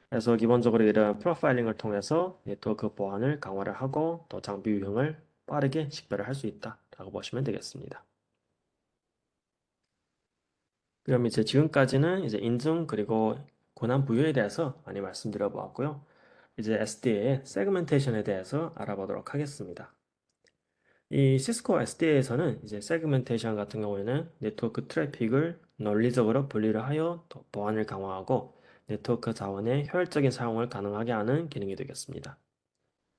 그래서 기본적으로 이런 프로파일링을 통해서 네트워크 보안을 강화를 하고 또 장비 유형을 빠르게 식별을 할 수 있다라고 보시면 되겠습니다. 그럼 이제 지금까지는 이제 인증 그리고 권한 부여에 대해서 많이 말씀드려 보았고요. 이제 SDA의 세그멘테이션에 대해서 알아보도록 하겠습니다. 이 시스코 SDA에서는 이제 세그멘테이션 같은 경우에는 네트워크 트래픽을 논리적으로 분리를 하여 또 보안을 강화하고 네트워크 자원의 효율적인 사용을 가능하게 하는 기능이 되겠습니다.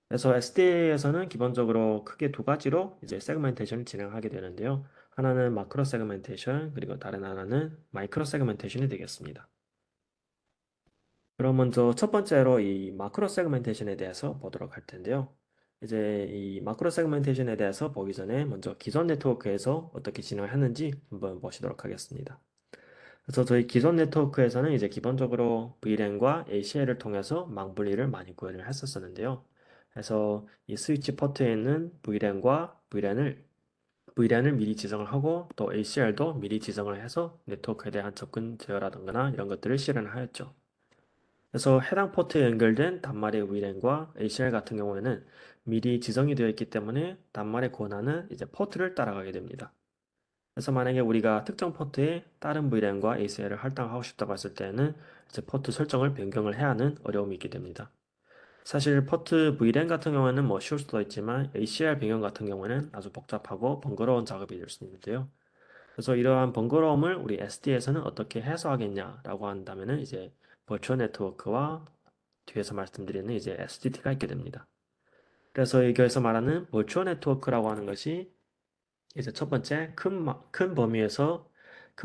그래서 SDA에서는 기본적으로 크게 두 가지로 이제 세그멘테이션을 진행하게 되는데요. 하나는 마크로 세그멘테이션, 그리고 다른 하나는 마이크로 세그멘테이션이 되겠습니다. 그럼 먼저 첫 번째로 이 마크로 세그멘테이션에 대해서 보도록 할 텐데요. 이제 이 마크로 세그멘테이션에 대해서 보기 전에 먼저 기존 네트워크에서 어떻게 진행을 했는지 한번 보시도록 하겠습니다. 그래서 저희 기존 네트워크에서는 이제 기본적으로 VLAN과 ACL을 통해서 망 분리를 많이 구현을 했었었는데요. 그래서 이 스위치 포트에 있는 VLAN을 미리 지정을 하고 또 ACL도 미리 지정을 해서 네트워크에 대한 접근 제어라든가 이런 것들을 실현을 하였죠. 그래서 해당 포트에 연결된 단말의 VLAN과 ACL 같은 경우에는 미리 지정이 되어 있기 때문에 단말의 권한은 이제 포트를 따라가게 됩니다. 그래서 만약에 우리가 특정 포트에 다른 VLAN과 ACL을 할당하고 싶다고 했을 때는 이제 포트 설정을 변경을 해야 하는 어려움이 있게 됩니다. 사실 포트 VLAN 같은 경우에는 뭐 쉬울 수도 있지만 ACL 변경 같은 경우에는 아주 복잡하고 번거로운 작업이 될 수 있는데요. 그래서 이러한 번거로움을 우리 SD에서는 어떻게 해소하겠냐라고 한다면은 이제 버추얼 네트워크와 뒤에서 말씀드리는 이제 SDT가 있게 됩니다. 그래서 여기에서 말하는 버추얼 네트워크라고 하는 것이 이제 첫 번째 큰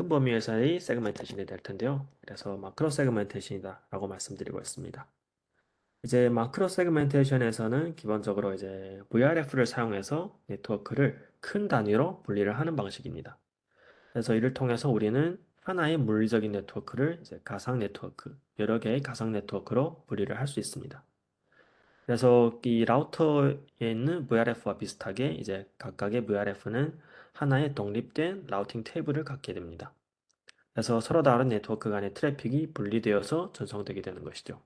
범위에서의 세그멘테이션이 될 텐데요. 그래서 마크로 세그멘테이션이다라고 말씀드리고 있습니다. 이제 마크로 세그멘테이션에서는 기본적으로 이제 VRF를 사용해서 네트워크를 큰 단위로 분리를 하는 방식입니다. 그래서 이를 통해서 우리는 하나의 물리적인 네트워크를 이제 가상 네트워크, 여러 개의 가상 네트워크로 분리를 할 수 있습니다. 그래서 이 라우터에 있는 VRF와 비슷하게 이제 각각의 VRF는 하나의 독립된 라우팅 테이블을 갖게 됩니다. 그래서 서로 다른 네트워크 간의 트래픽이 분리되어서 전송되게 되는 것이죠.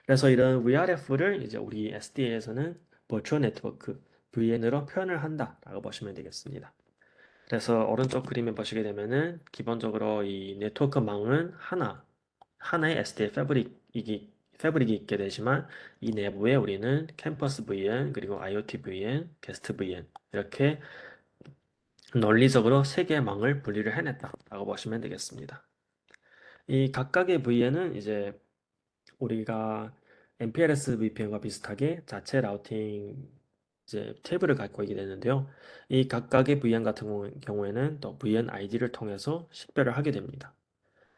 그래서 이런 VRF를 이제 우리 SDA에서는 버추얼 네트워크, VN으로 표현을 한다라고 보시면 되겠습니다. 그래서 오른쪽 그림에 보시게 되면은 기본적으로 이 네트워크망은 하나의 SDA 패브릭이 있게 되지만 이 내부에 우리는 캠퍼스 VN 그리고 IoT VN, 게스트 VN 이렇게 논리적으로 세 개의 망을 분리를 해냈다라고 보시면 되겠습니다. 이 각각의 VN은 이제 우리가 MPLS VPN과 비슷하게 자체 라우팅 이제 테이블을 갖고 있게 되는데요. 이 각각의 VN 같은 경우에는 또 VN ID를 통해서 식별을 하게 됩니다.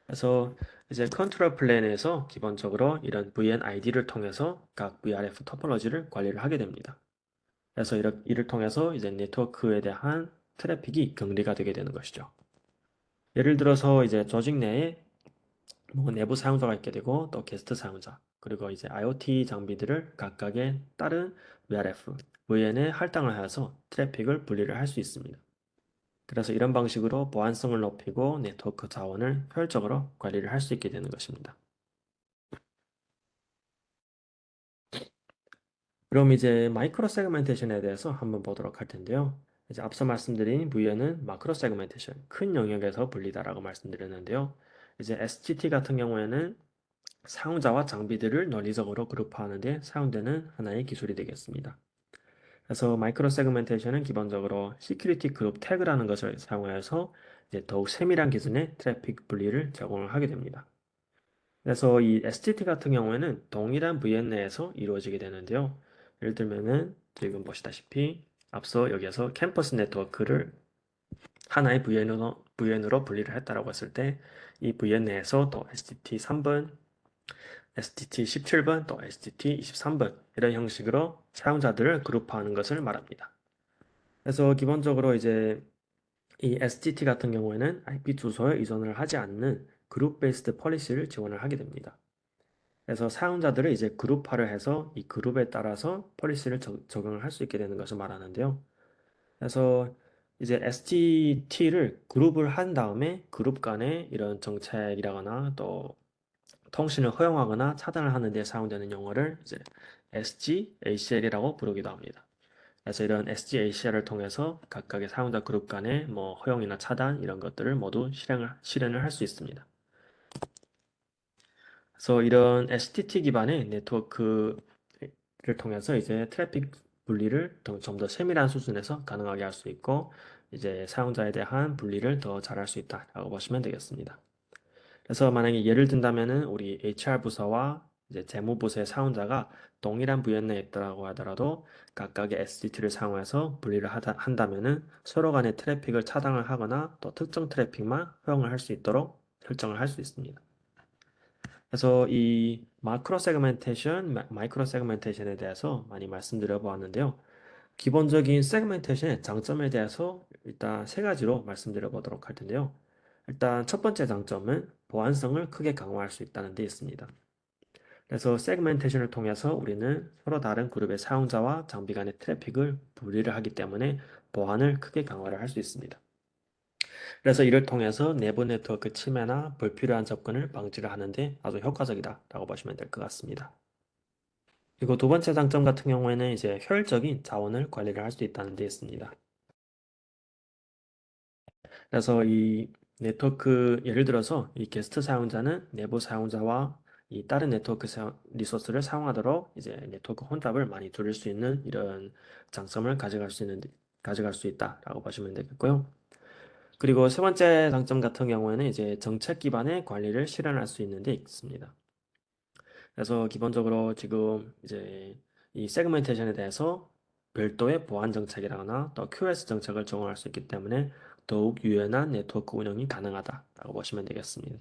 그래서 이제 컨트롤 플랜에서 기본적으로 이런 VN ID를 통해서 각 VRF 토폴로지를 관리를 하게 됩니다. 그래서 이를 통해서 이제 네트워크에 대한 트래픽이 격리가 되게 되는 것이죠. 예를 들어서 이제 조직 내에 뭐 내부 사용자가 있게 되고 또 게스트 사용자 그리고 이제 IoT 장비들을 각각의 다른 VRF, VN에 할당을 해서 트래픽을 분리를 할 수 있습니다. 그래서 이런 방식으로 보안성을 높이고 네트워크 자원을 효율적으로 관리를 할 수 있게 되는 것입니다. 그럼 이제 마이크로 세그멘테이션에 대해서 한번 보도록 할 텐데요. 이제 앞서 말씀드린 VN은 마크로 세그멘테이션, 큰 영역에서 분리다라고 말씀드렸는데요. 이제 SGT 같은 경우에는 사용자와 장비들을 논리적으로 그룹화하는 데 사용되는 하나의 기술이 되겠습니다. 그래서 마이크로 세그멘테이션은 기본적으로 시큐리티 그룹 태그라는 것을 사용해서 이제 더욱 세밀한 기준의 트래픽 분리를 제공을 하게 됩니다. 그래서 이 SGT 같은 경우에는 동일한 VN 내에서 이루어지게 되는데요. 예를 들면은 지금 보시다시피 앞서 여기에서 캠퍼스 네트워크를 하나의 VN으로 분리를 했다라고 했을 때 이 VN 내에서 또 SGT 3번, STT 17번, 또 STT 23번 이런 형식으로 사용자들을 그룹화하는 것을 말합니다. 그래서 기본적으로 이제 이 STT 같은 경우에는 IP 주소에 의존을 하지 않는 그룹 베이스드 폴리시를 지원을 하게 됩니다. 그래서 사용자들을 이제 그룹화를 해서 이 그룹에 따라서 폴리시를 적용을 할 수 있게 되는 것을 말하는데요. 그래서 이제 STT를 그룹을 한 다음에 그룹 간에 이런 정책이라거나 또 통신을 허용하거나 차단을 하는 데 사용되는 용어를 이제 SG-ACL이라고 부르기도 합니다. 그래서 이런 SG-ACL을 통해서 각각의 사용자 그룹 간의 뭐 허용이나 차단 이런 것들을 모두 실행을 할 수 있습니다. 그래서 이런 STT 기반의 네트워크를 통해서 이제 트래픽 분리를 좀 더 세밀한 수준에서 가능하게 할 수 있고 이제 사용자에 대한 분리를 더 잘할 수 있다라고 보시면 되겠습니다. 그래서 만약에 예를 든다면은 우리 HR 부서와 이제 재무부서의 사용자가 동일한 부연 내에 있다고 하더라도 각각의 SDT를 사용해서 분리를 한다면은 서로 간의 트래픽을 차단을 하거나 또 특정 트래픽만 허용을 할 수 있도록 설정을 할 수 있습니다. 그래서 이 마크로 세그멘테이션, 마이크로 세그멘테이션에 대해서 많이 말씀드려 보았는데요. 기본적인 세그멘테이션의 장점에 대해서 일단 세 가지로 말씀드려 보도록 할 텐데요. 일단 첫 번째 장점은 보안성을 크게 강화할 수 있다는 데 있습니다. 그래서 세그멘테이션을 통해서 우리는 서로 다른 그룹의 사용자와 장비 간의 트래픽을 분리를 하기 때문에 보안을 크게 강화를 할 수 있습니다. 그래서 이를 통해서 내부 네트워크 침해나 불필요한 접근을 방지를 하는데 아주 효과적이다라고 보시면 될 것 같습니다. 그리고 두 번째 장점 같은 경우에는 이제 효율적인 자원을 관리를 할 수 있다는 데 있습니다. 그래서 이 네트워크 예를 들어서 이 게스트 사용자는 내부 사용자와 이 다른 네트워크 리소스를 사용하도록 이제 네트워크 혼잡을 많이 줄일 수 있는 이런 장점을 가져갈 수 있다라고 보시면 되겠고요. 그리고 세 번째 장점 같은 경우에는 이제 정책 기반의 관리를 실현할 수 있는 데 있습니다. 그래서 기본적으로 지금 이제 이 세그멘테이션에 대해서 별도의 보안 정책이라거나 또 QoS 정책을 적용할 수 있기 때문에 더욱 유연한 네트워크 운영이 가능하다라고 보시면 되겠습니다.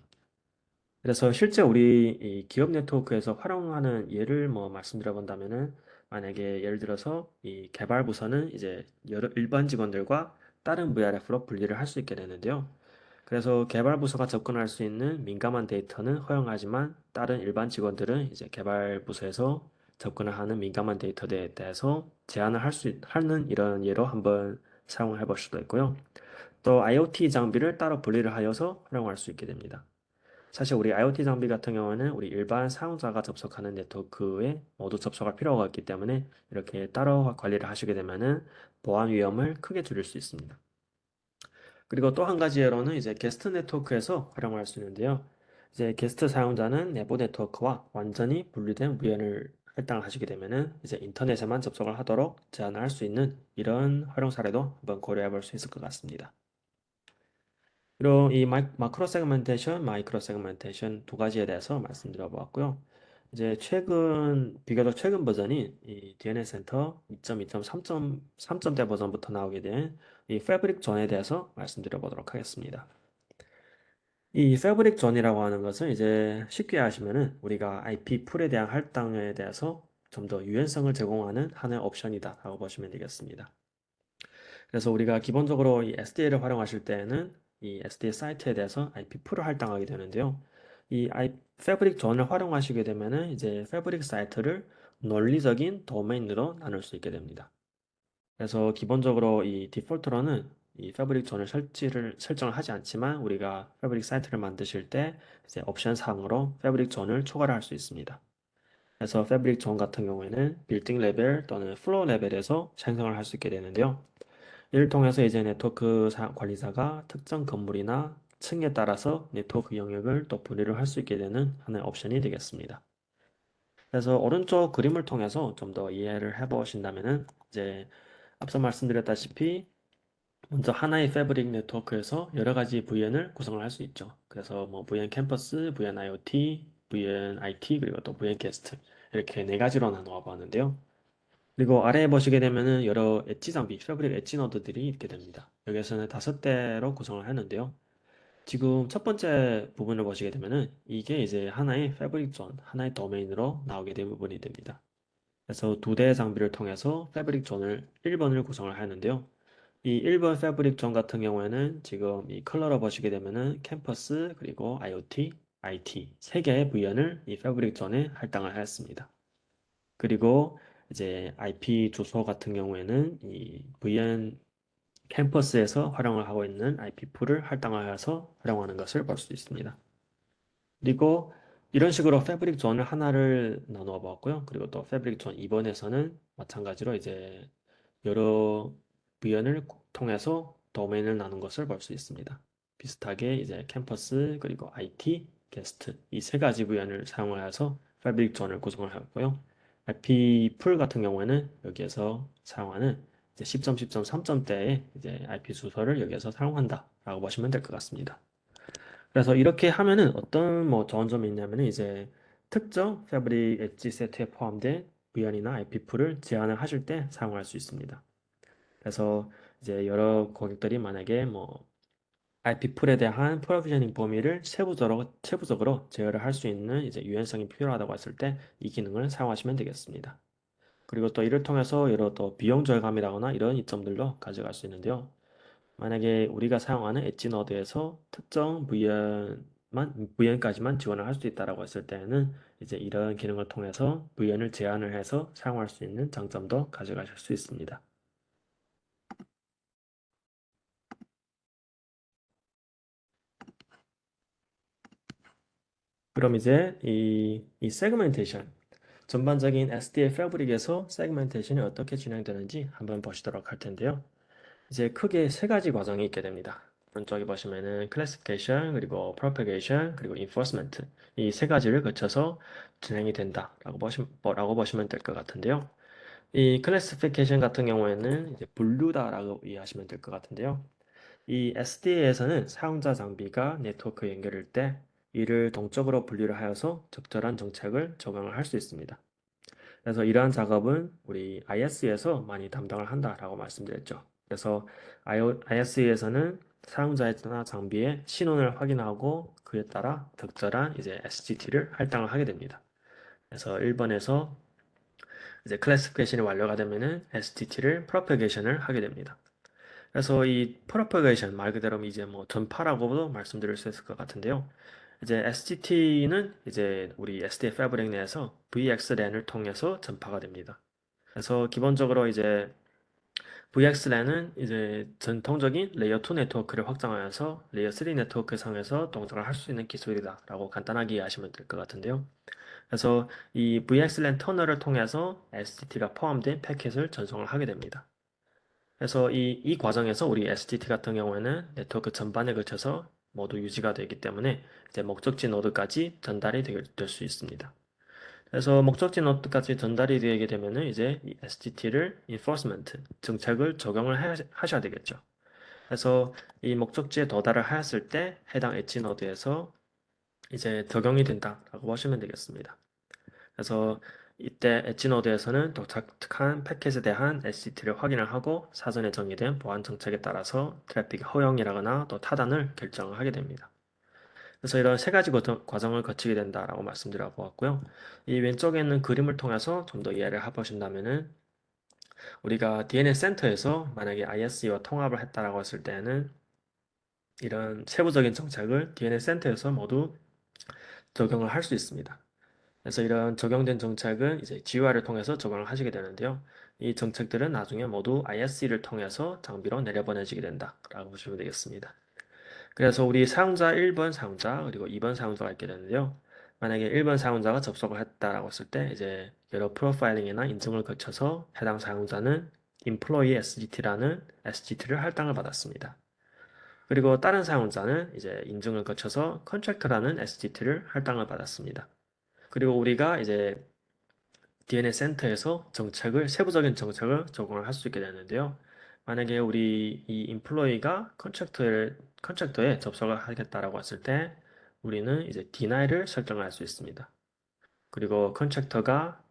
그래서 실제 우리 이 기업 네트워크에서 활용하는 예를 뭐 말씀드려 본다면은 만약에 예를 들어서 이 개발 부서는 이제 여러 일반 직원들과 다른 VRF로 분리를 할 수 있게 되는데요. 그래서 개발 부서가 접근할 수 있는 민감한 데이터는 허용하지만 다른 일반 직원들은 이제 개발 부서에서 접근을 하는 민감한 데이터에 대해서 제한을 하는 이런 예로 한번 사용해 볼 수도 있고요. 또 IoT 장비를 따로 분리를 하여서 활용할 수 있게 됩니다. 사실 우리 IoT 장비 같은 경우는 우리 일반 사용자가 접속하는 네트워크에 모두 접속할 필요가 없기 때문에 이렇게 따로 관리를 하시게 되면은 보안 위험을 크게 줄일 수 있습니다. 그리고 또 한 가지 예로는 이제 게스트 네트워크에서 활용할 수 있는데요. 이제 게스트 사용자는 내부 네트워크와 완전히 분리된 무연을 할당을 하시게 되면은 이제 인터넷에만 접속을 하도록 제한을 할 수 있는 이런 활용 사례도 한번 고려해 볼 수 있을 것 같습니다. 그리고 이 마크로 세그멘테이션, 마이크로 세그멘테이션 두 가지에 대해서 말씀드려 보았고요. 이제 비교적 최근 버전인 이 DNS 센터 2.2.3대 버전부터 나오게 된 이 패브릭 존에 대해서 말씀드려 보도록 하겠습니다. 이 패브릭 존이라고 하는 것은 이제 쉽게 하시면은 우리가 IP 풀에 대한 할당에 대해서 좀 더 유연성을 제공하는 하나의 옵션이다라고 보시면 되겠습니다. 그래서 우리가 기본적으로 이 SDA를 활용하실 때에는 이 SDA 사이트에 대해서 IP 풀을 할당하게 되는데요. 패브릭 존을 활용하시게 되면은 이제 패브릭 사이트를 논리적인 도메인으로 나눌 수 있게 됩니다. 그래서 기본적으로 이 디폴트로는 이 패브릭 존을 설정을 하지 않지만 우리가 패브릭 사이트를 만드실 때 이제 옵션 사항으로 패브릭 존을 초과를 할 수 있습니다. 그래서 패브릭 존 같은 경우에는 빌딩 레벨 또는 플로어 레벨에서 생성을 할 수 있게 되는데요. 이를 통해서 이제 네트워크 관리자가 특정 건물이나 층에 따라서 네트워크 영역을 또 분리를 할 수 있게 되는 하나의 옵션이 되겠습니다. 그래서 오른쪽 그림을 통해서 좀 더 이해를 해보신다면은 이제 앞서 말씀드렸다시피 먼저 하나의 패브릭 네트워크에서 여러 가지 VN을 구성을 할 수 있죠. 그래서 뭐 VN 캠퍼스, VN IoT, VN IT 그리고 또 VN 게스트 이렇게 네 가지로 나누어 봤는데요. 그리고 아래에 보시게 되면은 여러 엣지 장비, 패브릭 엣지 노드들이 있게 됩니다. 여기서는 5대로 구성을 했는데요. 지금 첫 번째 부분을 보시게 되면은 이게 이제 하나의 패브릭 존, 하나의 도메인으로 나오게 된 부분이 됩니다. 그래서 두 대의 장비를 통해서 패브릭 존을 1번을 구성을 하는데요. 이 1번 패브릭 존 같은 경우에는 지금 이 컬러로 보시게 되면은 캠퍼스 그리고 IoT, IT 세 개의 VN을 이 패브릭 존에 할당을 하였습니다. 그리고 이제 IP 주소 같은 경우에는 이 VN 캠퍼스에서 활용을 하고 있는 IP 풀을 할당하여서 활용하는 것을 볼 수 있습니다. 그리고 이런 식으로 패브릭 존을 하나를 나누어 보았고요. 그리고 또 패브릭 존 2번에서는 마찬가지로 이제 여러 VN을 통해서 도메인을 나눈 것을 볼 수 있습니다. 비슷하게 이제 캠퍼스 그리고 IT, 게스트 이 세 가지 VN을 사용하여서 패브릭 존을 구성을 하였고요. IP 풀 같은 경우에는 여기에서 사용하는 이제 10.10.3점대의 이제 IP 주소를 여기에서 사용한다라고 보시면 될 것 같습니다. 그래서 이렇게 하면은 어떤 뭐 좋은 점이 있냐면은 이제 특정 패브릭 엣지 세트에 포함된 VN이나 IP 풀을 제한을 하실 때 사용할 수 있습니다. 그래서 이제 여러 고객들이 만약에 뭐 IP 풀에 대한 프로비저닝 범위를 세부적으로 제어를 할 수 있는 이제 유연성이 필요하다고 했을 때 이 기능을 사용하시면 되겠습니다. 그리고 또 이를 통해서 여러 또 비용 절감이라거나 이런 이점들도 가져갈 수 있는데요. 만약에 우리가 사용하는 엣지 노드에서 특정 VN까지만 지원을 할 수 있다라고 했을 때에는 이제 이런 기능을 통해서 VN을 제한을 해서 사용할 수 있는 장점도 가져가실 수 있습니다. 그럼 이제 이 세그멘테이션, 전반적인 SDA 패브릭에서 세그멘테이션이 어떻게 진행되는지 한번 보시도록 할 텐데요. 이제 크게 세 가지 과정이 있게 됩니다. 오른쪽에 보시면은 classification, 그리고 propagation, 그리고 enforcement 이 세 가지를 거쳐서 진행이 된다라고 보시면 될 것 같은데요. 이 classification 같은 경우에는 이제 분류다라고 이해하시면 될 것 같은데요. 이 SDA에서는 사용자 장비가 네트워크에 연결할 때 이를 동적으로 분류를 하여서 적절한 정책을 적용을 할 수 있습니다. 그래서 이러한 작업은 우리 ISE에서 많이 담당을 한다라고 말씀드렸죠. 그래서 ISE에서는 사용자나 장비의 신원을 확인하고 그에 따라 적절한 이제 SGT를 할당을 하게 됩니다. 그래서 1번에서 이제 클래시피케이션이 완료가 되면은 SGT를 프로퍼게이션을 하게 됩니다. 그래서 이 propagation 말 그대로 이제 뭐 전파라고도 말씀드릴 수 있을 것 같은데요. 이제 SGT는 이제 우리 SDA 패브릭 내에서 VXLAN을 통해서 전파가 됩니다. 그래서 기본적으로 이제 VXLAN은 이제 전통적인 레이어 2 네트워크를 확장하여서 레이어 3 네트워크 상에서 동작을 할 수 있는 기술이다라고 간단하게 이해하시면 될 것 같은데요. 그래서 이 VXLAN 터널을 통해서 SGT가 포함된 패킷을 전송을 하게 됩니다. 그래서 이 과정에서 우리 SGT 같은 경우에는 네트워크 전반에 걸쳐서 모두 유지가 되기 때문에 이제 목적지 노드까지 전달이 될 수 있습니다. 그래서 목적지 노드까지 전달이 되게 되면은 이제 이 SGT를 enforcement, 정책을 적용을 하셔야 되겠죠. 그래서 이 목적지에 도달을 하였을 때 해당 엣지 노드에서 이제 적용이 된다라고 보시면 되겠습니다. 그래서 이때 엣지 노드에서는 도착한 패킷에 대한 SCT를 확인을 하고 사전에 정의된 보안 정책에 따라서 트래픽 허용이라거나 또 타단을 결정을 하게 됩니다. 그래서 이런 세 가지 과정을 거치게 된다라고 말씀드려 보았고요. 이 왼쪽에 있는 그림을 통해서 좀 더 이해를 해보신다면은 우리가 DNS 센터에서 만약에 ISE와 통합을 했다라고 했을 때는 이런 세부적인 정책을 DNS 센터에서 모두 적용을 할 수 있습니다. 그래서 이런 적용된 정책은 이제 GUI를 통해서 적용을 하시게 되는데요. 이 정책들은 나중에 모두 ISE를 통해서 장비로 내려보내지게 된다라고 보시면 되겠습니다. 그래서 우리 사용자 1번 사용자 그리고 2번 사용자가 있게 되는데요. 만약에 1번 사용자가 접속을 했다라고 했을 때 이제 여러 프로파일링이나 인증을 거쳐서 해당 사용자는 Employee SGT라는 SGT를 할당을 받았습니다. 그리고 다른 사용자는 이제 인증을 거쳐서 Contractor라는 SGT를 할당을 받았습니다. 그리고 우리가 이제 DNS 센터에서 세부적인 정책을 적용을 할 수 있게 되는데요. 만약에 우리 이 인플로이가 컨트랙터에 접속을 하겠다라고 했을 때 우리는 이제 denial을 설정을 할 수 있습니다. 그리고 컨트랙터가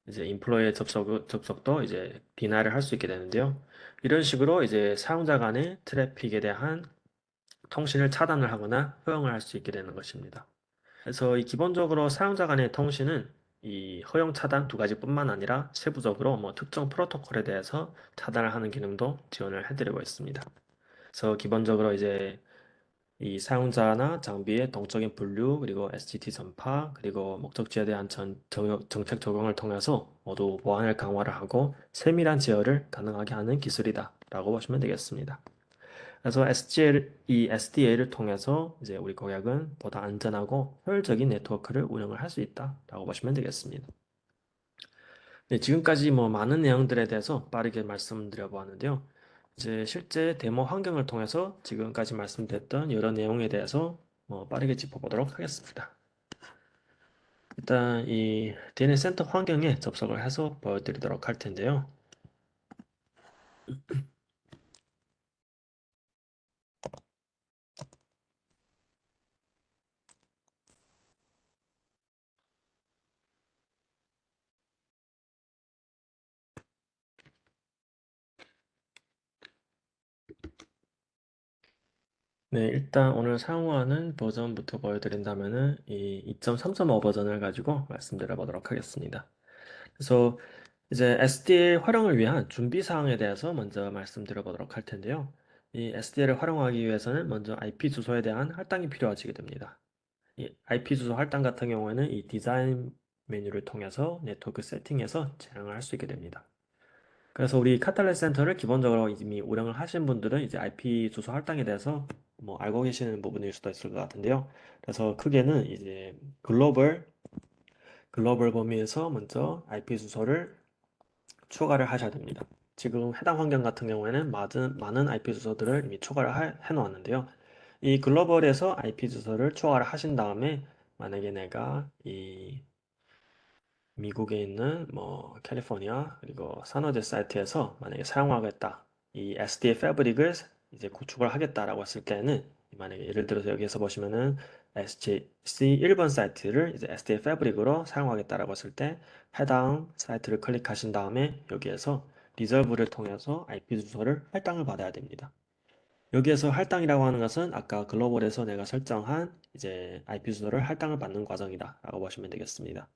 이제 인플로이의 접속도 이제 denial을 할 수 있게 되는데요. 이런 식으로 이제 사용자 간의 트래픽에 대한 통신을 차단을 하거나 허용을 할 수 있게 되는 것입니다. 그래서 이 기본적으로 사용자 간의 통신은 이 허용 차단 두 가지뿐만 아니라 세부적으로 뭐 특정 프로토콜에 대해서 차단을 하는 기능도 지원을 해드리고 있습니다. 그래서 기본적으로 이제 이 사용자나 장비의 동적인 분류, 그리고 SGT 전파, 그리고 목적지에 대한 정책 적용을 통해서 모두 보안을 강화를 하고 세밀한 제어를 가능하게 하는 기술이다라고 보시면 되겠습니다. 그래서 이 SDA를 통해서 이제 우리 고객은 보다 안전하고 효율적인 네트워크를 운영을 할 수 있다라고 보시면 되겠습니다. 네, 지금까지 뭐 많은 내용들에 대해서 빠르게 말씀드려 보았는데요. 이제 실제 데모 환경을 통해서 지금까지 말씀드렸던 여러 내용에 대해서 빠르게 짚어보도록 하겠습니다. 일단 이 DNS 센터 환경에 접속을 해서 보여드리도록 할 텐데요. 네, 일단 오늘 사용하는 버전부터 보여드린다면은 이 2.3.5 버전을 가지고 말씀드려 보도록 하겠습니다. 그래서 이제 SDL 활용을 위한 준비 사항에 대해서 먼저 말씀드려 보도록 할 텐데요. 이 SDL을 활용하기 위해서는 먼저 IP 주소에 대한 할당이 필요하시게 됩니다. 이 IP 주소 할당 같은 경우에는 이 디자인 메뉴를 통해서 네트워크 세팅에서 재현을 할 수 있게 됩니다. 그래서 우리 카탈레 센터를 기본적으로 이미 운영을 하신 분들은 이제 IP 주소 할당에 대해서 뭐 알고 계시는 부분일 수도 있을 것 같은데요. 그래서 크게는 이제 글로벌 범위에서 먼저 IP 주소를 추가를 하셔야 됩니다. 지금 해당 환경 같은 경우에는 많은 IP 주소들을 이미 초과를 해놓았는데요. 이 글로벌에서 IP 주소를 초과를 하신 다음에 만약에 내가 이 미국에 있는 뭐 캘리포니아 그리고 산호제 사이트에서 만약에 사용하겠다 이 SDA 패브릭을 이제 구축을 하겠다라고 했을 때는 만약에 예를 들어서 여기에서 보시면은 SJC 1번 사이트를 이제 SDA 패브릭으로 사용하겠다라고 했을 때 해당 사이트를 클릭하신 다음에 여기에서 리저브를 통해서 IP 주소를 할당을 받아야 됩니다. 여기에서 할당이라고 하는 것은 아까 글로벌에서 내가 설정한 이제 IP 주소를 할당을 받는 과정이다 라고 보시면 되겠습니다.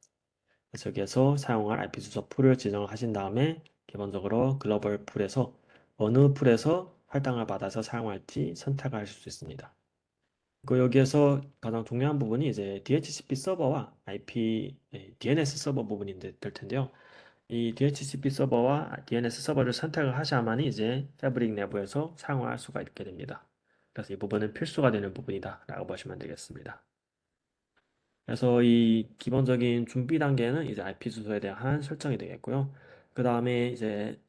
그래서 여기에서 사용할 IP 주소 풀을 지정을 하신 다음에 기본적으로 글로벌 풀에서 어느 풀에서 할당을 받아서 사용할지 선택을 하실 수 있습니다. 그리고 여기에서 가장 중요한 부분이 이제 DHCP 서버와 DNS 서버 부분이 될 텐데요. 이 DHCP 서버와 DNS 서버를 선택을 하셔야만이 이제 패브릭 내부에서 사용할 수가 있게 됩니다. 그래서 이 부분은 필수가 되는 부분이다 라고 보시면 되겠습니다. 그래서 이 기본적인 준비 단계는 이제 IP 주소에 대한 설정이 되겠고요. 그 다음에 이제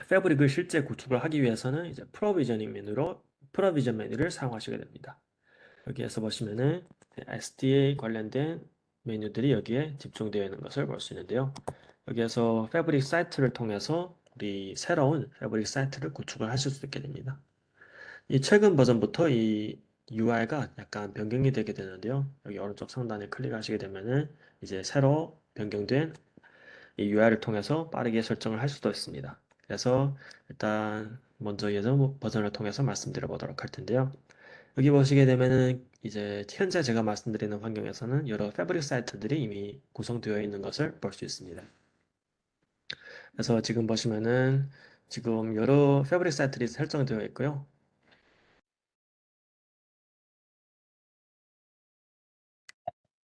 패브릭을 실제 구축을 하기 위해서는 이제 프로비전 메뉴를 사용하시게 됩니다. 여기에서 보시면은 SDA 관련된 메뉴들이 여기에 집중되어 있는 것을 볼 수 있는데요. 여기에서 패브릭 사이트를 통해서 우리 새로운 패브릭 사이트를 구축을 하실 수 있게 됩니다. 이 최근 버전부터 이 UI가 약간 변경이 되게 되는데요. 여기 오른쪽 상단에 클릭하시게 되면은 이제 새로 변경된 이 UI를 통해서 빠르게 설정을 할 수도 있습니다. 그래서 일단 먼저 예전 버전을 통해서 말씀드려 보도록 할 텐데요. 여기 보시게 되면은 이제 현재 제가 말씀드리는 환경에서는 여러 패브릭 사이트들이 이미 구성되어 있는 것을 볼 수 있습니다. 그래서 지금 보시면은 지금 여러 패브릭 사이트들이 설정되어 있고요.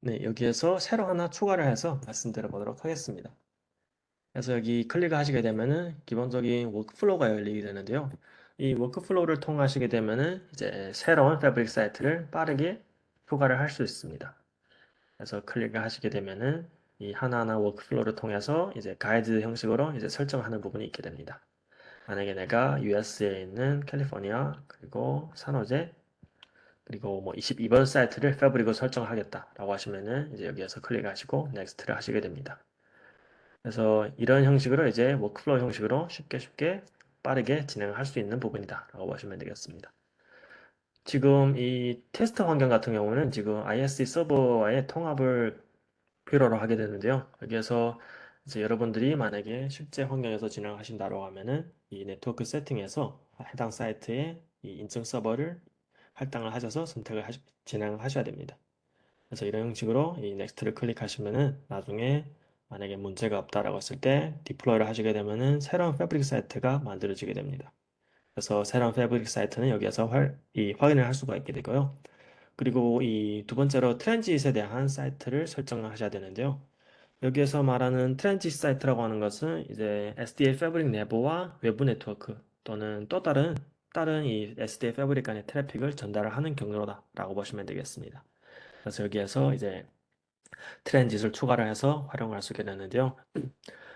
네, 여기에서 새로 하나 추가를 해서 말씀드려 보도록 하겠습니다. 그래서 여기 클릭을 하시게 되면은 기본적인 워크플로우가 열리게 되는데요. 이 워크플로우를 통하시게 되면은 이제 새로운 패브릭 사이트를 빠르게 추가를 할 수 있습니다. 그래서 클릭을 하시게 되면은 이 하나하나 워크플로우를 통해서 이제 가이드 형식으로 이제 설정하는 부분이 있게 됩니다. 만약에 내가 US에 있는 캘리포니아 그리고 산호제 그리고 뭐 22번 사이트를 패브릭으로 설정하겠다라고 하시면은 이제 여기에서 클릭하시고 넥스트를 하시게 됩니다. 그래서 이런 형식으로 이제 워크플로우 형식으로 쉽게 빠르게 진행할 수 있는 부분이다라고 보시면 되겠습니다. 지금 이 테스트 환경 같은 경우는 지금 ISC 서버와의 통합을 필요로 하게 되는데요. 여기에서 이제 여러분들이 만약에 실제 환경에서 진행하신다고 하면은 이 네트워크 세팅에서 해당 사이트에 이 인증 서버를 할당을 하셔서 진행을 하셔야 됩니다. 그래서 이런 형식으로 이 넥스트를 클릭하시면은 나중에 만약에 문제가 없다라고 했을 때 디플로이를 하시게 되면은 새로운 패브릭 사이트가 만들어지게 됩니다. 그래서 새로운 패브릭 사이트는 여기에서 확인을 할 수가 있게 되고요. 그리고 이 두 번째로 트랜짓에 대한 사이트를 설정을 하셔야 되는데요. 여기에서 말하는 트랜짓 사이트라고 하는 것은 이제 SDA 패브릭 내부와 외부 네트워크 또는 또 다른 이 SDA 패브릭 간의 트래픽을 전달을 하는 경로다라고 보시면 되겠습니다. 그래서 여기에서 이제 트랜짓을 추가를 해서 활용할 수 있게 되는데요.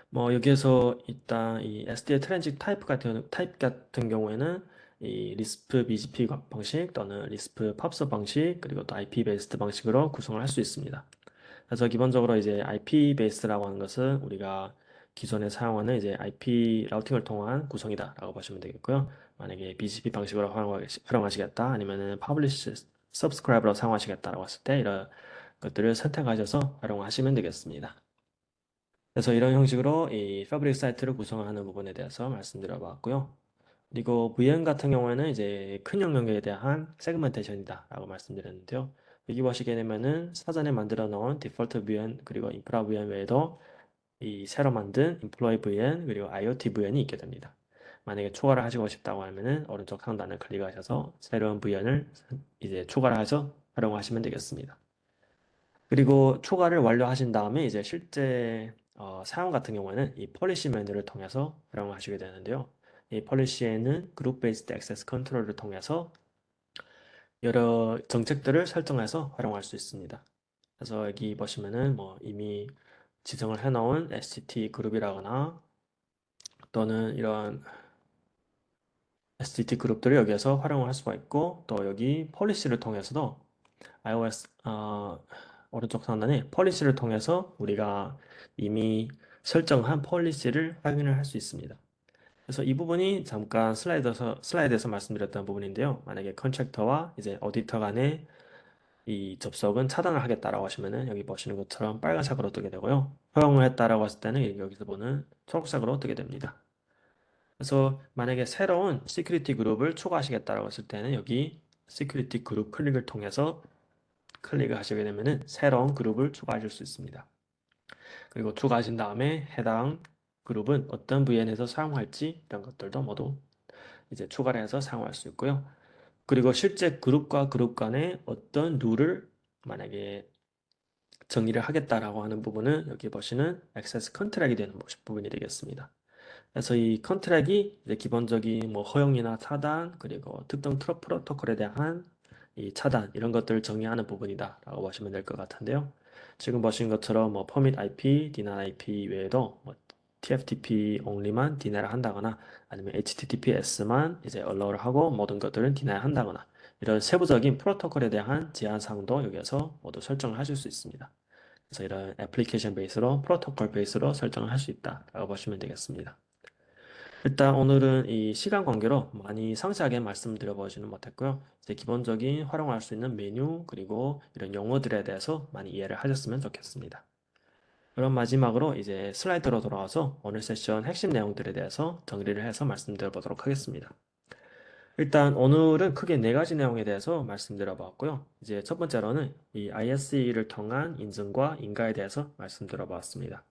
뭐 여기에서 일단 이 SDA 트랜짓 타입 같은 경우에는 이 리스프 BGP 방식 또는 리스프 팝스 방식 그리고 또 IP 베이스드 방식으로 구성을 할 수 있습니다. 그래서 기본적으로 이제 IP 베이스라고 하는 것은 우리가 기존에 사용하는 이제 IP 라우팅을 통한 구성이다라고 보시면 되겠고요. 만약에 BGP 방식으로 활용하시겠다 아니면은 Publish Subscribe로 사용하시겠다라고 했을 때 이런 것들을 선택하셔서 활용하시면 되겠습니다. 그래서 이런 형식으로 이 패브릭 사이트를 구성하는 부분에 대해서 말씀드려 봤고요. 그리고 VM 같은 경우에는 이제 큰 영역에 대한 세그멘테이션이다 라고 말씀드렸는데요. 여기 보시게 되면은 사전에 만들어 놓은 디폴트 VM 그리고 인프라 VM 외에도 이 새로 만든 인플로이 VM 그리고 IoT VM이 있게 됩니다. 만약에 초과를 하시고 싶다고 하면은 오른쪽 상단을 클릭하셔서 새로운 VM을 이제 초과를 해서 활용하시면 되겠습니다. 그리고 초과를 완료하신 다음에 이제 실제 사용 같은 경우에는 이 폴리시 메뉴를 통해서 활용하시게 되는데요. 이 폴리시에는 그룹 베이스드 액세스 컨트롤을 통해서 여러 정책들을 설정해서 활용할 수 있습니다. 그래서 여기 보시면은 뭐 이미 지정을 해놓은 SCT 그룹이라거나 또는 이런 SDT 그룹들을 여기에서 활용을 할 수가 있고, 또 여기 폴리시를 통해서도 iOS 오른쪽 상단에 폴리시를 통해서 우리가 이미 설정한 폴리시를 확인을 할 수 있습니다. 그래서 이 부분이 잠깐 슬라이드에서 말씀드렸던 부분인데요. 만약에 컨트랙터와 이제 어디터 간의 이 접속은 차단을 하겠다라고 하시면은 여기 보시는 것처럼 빨간색으로 뜨게 되고요. 허용을 했다라고 했을 때는 여기서 보는 초록색으로 뜨게 됩니다. 그래서 만약에 새로운 시큐리티 그룹을 추가하시겠다라고 했을 때는 여기 시큐리티 그룹 클릭을 통해서 클릭을 하시게 되면은 새로운 그룹을 추가하실 수 있습니다. 그리고 추가하신 다음에 해당 그룹은 어떤 VN에서 사용할지 이런 것들도 모두 이제 추가를 해서 사용할 수 있고요. 그리고 실제 그룹과 그룹 간에 어떤 룰을 만약에 정의를 하겠다라고 하는 부분은 여기 보시는 액세스 컨트랙이 되는 부분이 되겠습니다. 그래서 이 컨트랙이 이제 기본적인 뭐 허용이나 차단 그리고 특정 프로토콜에 대한 이 차단 이런 것들을 정의하는 부분이다라고 보시면 될 것 같은데요. 지금 보신 것처럼 뭐 퍼밋 IP, deny IP 외에도 뭐 TFTP only만 디나이를 한다거나 아니면 HTTPS만 이제 allow를 하고 모든 것들은 디나이 한다거나 이런 세부적인 프로토콜에 대한 제한 사항도 여기에서 모두 설정을 하실 수 있습니다. 그래서 이런 애플리케이션 베이스로 프로토콜 베이스로 설정을 할 수 있다라고 보시면 되겠습니다. 일단 오늘은 이 시간 관계로 많이 상세하게 말씀드려 보지는 못했고요. 이제 기본적인 활용할 수 있는 메뉴 그리고 이런 용어들에 대해서 많이 이해를 하셨으면 좋겠습니다. 그럼 마지막으로 이제 슬라이드로 돌아와서 오늘 세션 핵심 내용들에 대해서 정리를 해서 말씀드려 보도록 하겠습니다. 일단 오늘은 크게 네 가지 내용에 대해서 말씀드려 보았고요. 이제 첫 번째로는 이 ISE를 통한 인증과 인가에 대해서 말씀드려 보았습니다.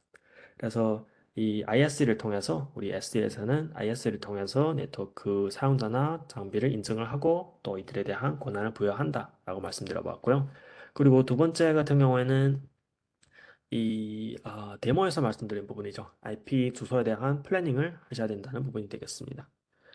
그래서 이 ISE를 통해서 우리 SD에서는 ISE를 통해서 네트워크 사용자나 장비를 인증을 하고 또 이들에 대한 권한을 부여한다라고 말씀드려 보았고요. 그리고 두 번째 같은 경우에는 이 데모에서 말씀드린 부분이죠. IP 주소에 대한 플래닝을 하셔야 된다는 부분이 되겠습니다.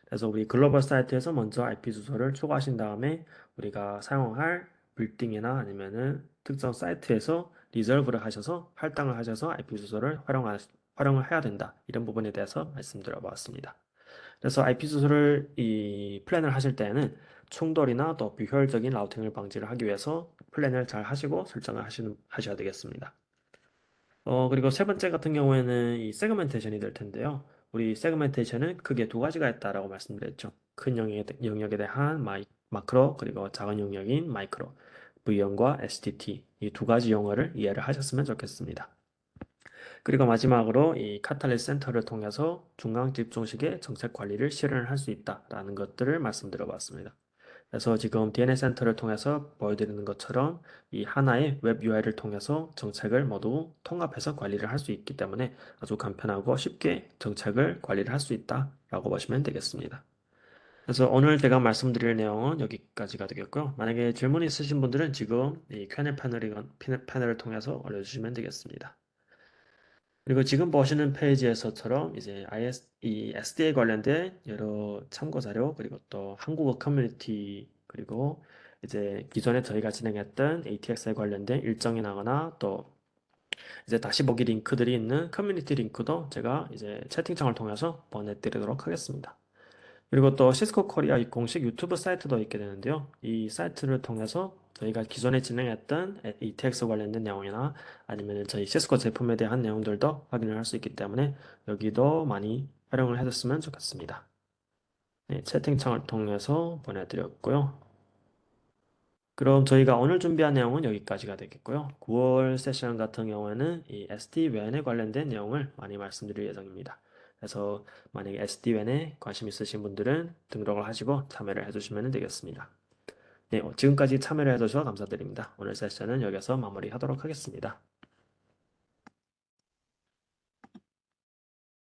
그래서 우리 글로벌 사이트에서 먼저 IP 주소를 추가하신 다음에 우리가 사용할 빌딩이나 아니면은 특정 사이트에서 리저브를 하셔서 할당을 하셔서 IP 주소를 활용을 해야 된다. 이런 부분에 대해서 말씀드려 보았습니다. 그래서 IP 주소를 이 플랜을 하실 때에는 충돌이나 또 비효율적인 라우팅을 방지를 하기 위해서 플랜을 잘 하시고 설정을 하셔야 되겠습니다. 그리고 세 번째 같은 경우에는 이 세그멘테이션이 될 텐데요. 우리 세그멘테이션은 크게 두 가지가 있다라고 말씀드렸죠. 큰 영역에 대한 마크로, 그리고 작은 영역인 마이크로, V1과 STT 이 두 가지 용어를 이해를 하셨으면 좋겠습니다. 그리고 마지막으로 이 카탈리스 센터를 통해서 중앙 집중식의 정책 관리를 실현을 할 수 있다라는 것들을 말씀드려 봤습니다. 그래서 지금 DNS 센터를 통해서 보여드리는 것처럼 이 하나의 웹 UI를 통해서 정책을 모두 통합해서 관리를 할 수 있기 때문에 아주 간편하고 쉽게 정책을 관리를 할 수 있다라고 보시면 되겠습니다. 그래서 오늘 제가 말씀드릴 내용은 여기까지가 되겠고요. 만약에 질문 있으신 분들은 지금 이 Q&A 패널을 통해서 올려주시면 되겠습니다. 그리고 지금 보시는 페이지에서처럼 이제 이 SDA 관련된 여러 참고 자료, 그리고 또 한국어 커뮤니티, 그리고 이제 기존에 저희가 진행했던 ATX에 관련된 일정이 나거나 또 이제 다시 보기 링크들이 있는 커뮤니티 링크도 제가 이제 채팅창을 통해서 보내드리도록 하겠습니다. 그리고 또 시스코 코리아 이 공식 유튜브 사이트도 있게 되는데요. 이 사이트를 통해서 저희가 기존에 진행했던 ETX 관련된 내용이나 아니면 저희 시스코 제품에 대한 내용들도 확인을 할 수 있기 때문에 여기도 많이 활용을 해줬으면 좋겠습니다. 네, 채팅창을 통해서 보내드렸고요. 그럼 저희가 오늘 준비한 내용은 여기까지가 되겠고요. 9월 세션 같은 경우에는 이 SD-WAN에 관련된 내용을 많이 말씀드릴 예정입니다. 그래서 만약에 SD-WAN에 관심 있으신 분들은 등록을 하시고 참여를 해주시면 되겠습니다. 네, 지금까지 참여를 해주셔서 감사드립니다. 오늘 세션은 여기서 마무리하도록 하겠습니다.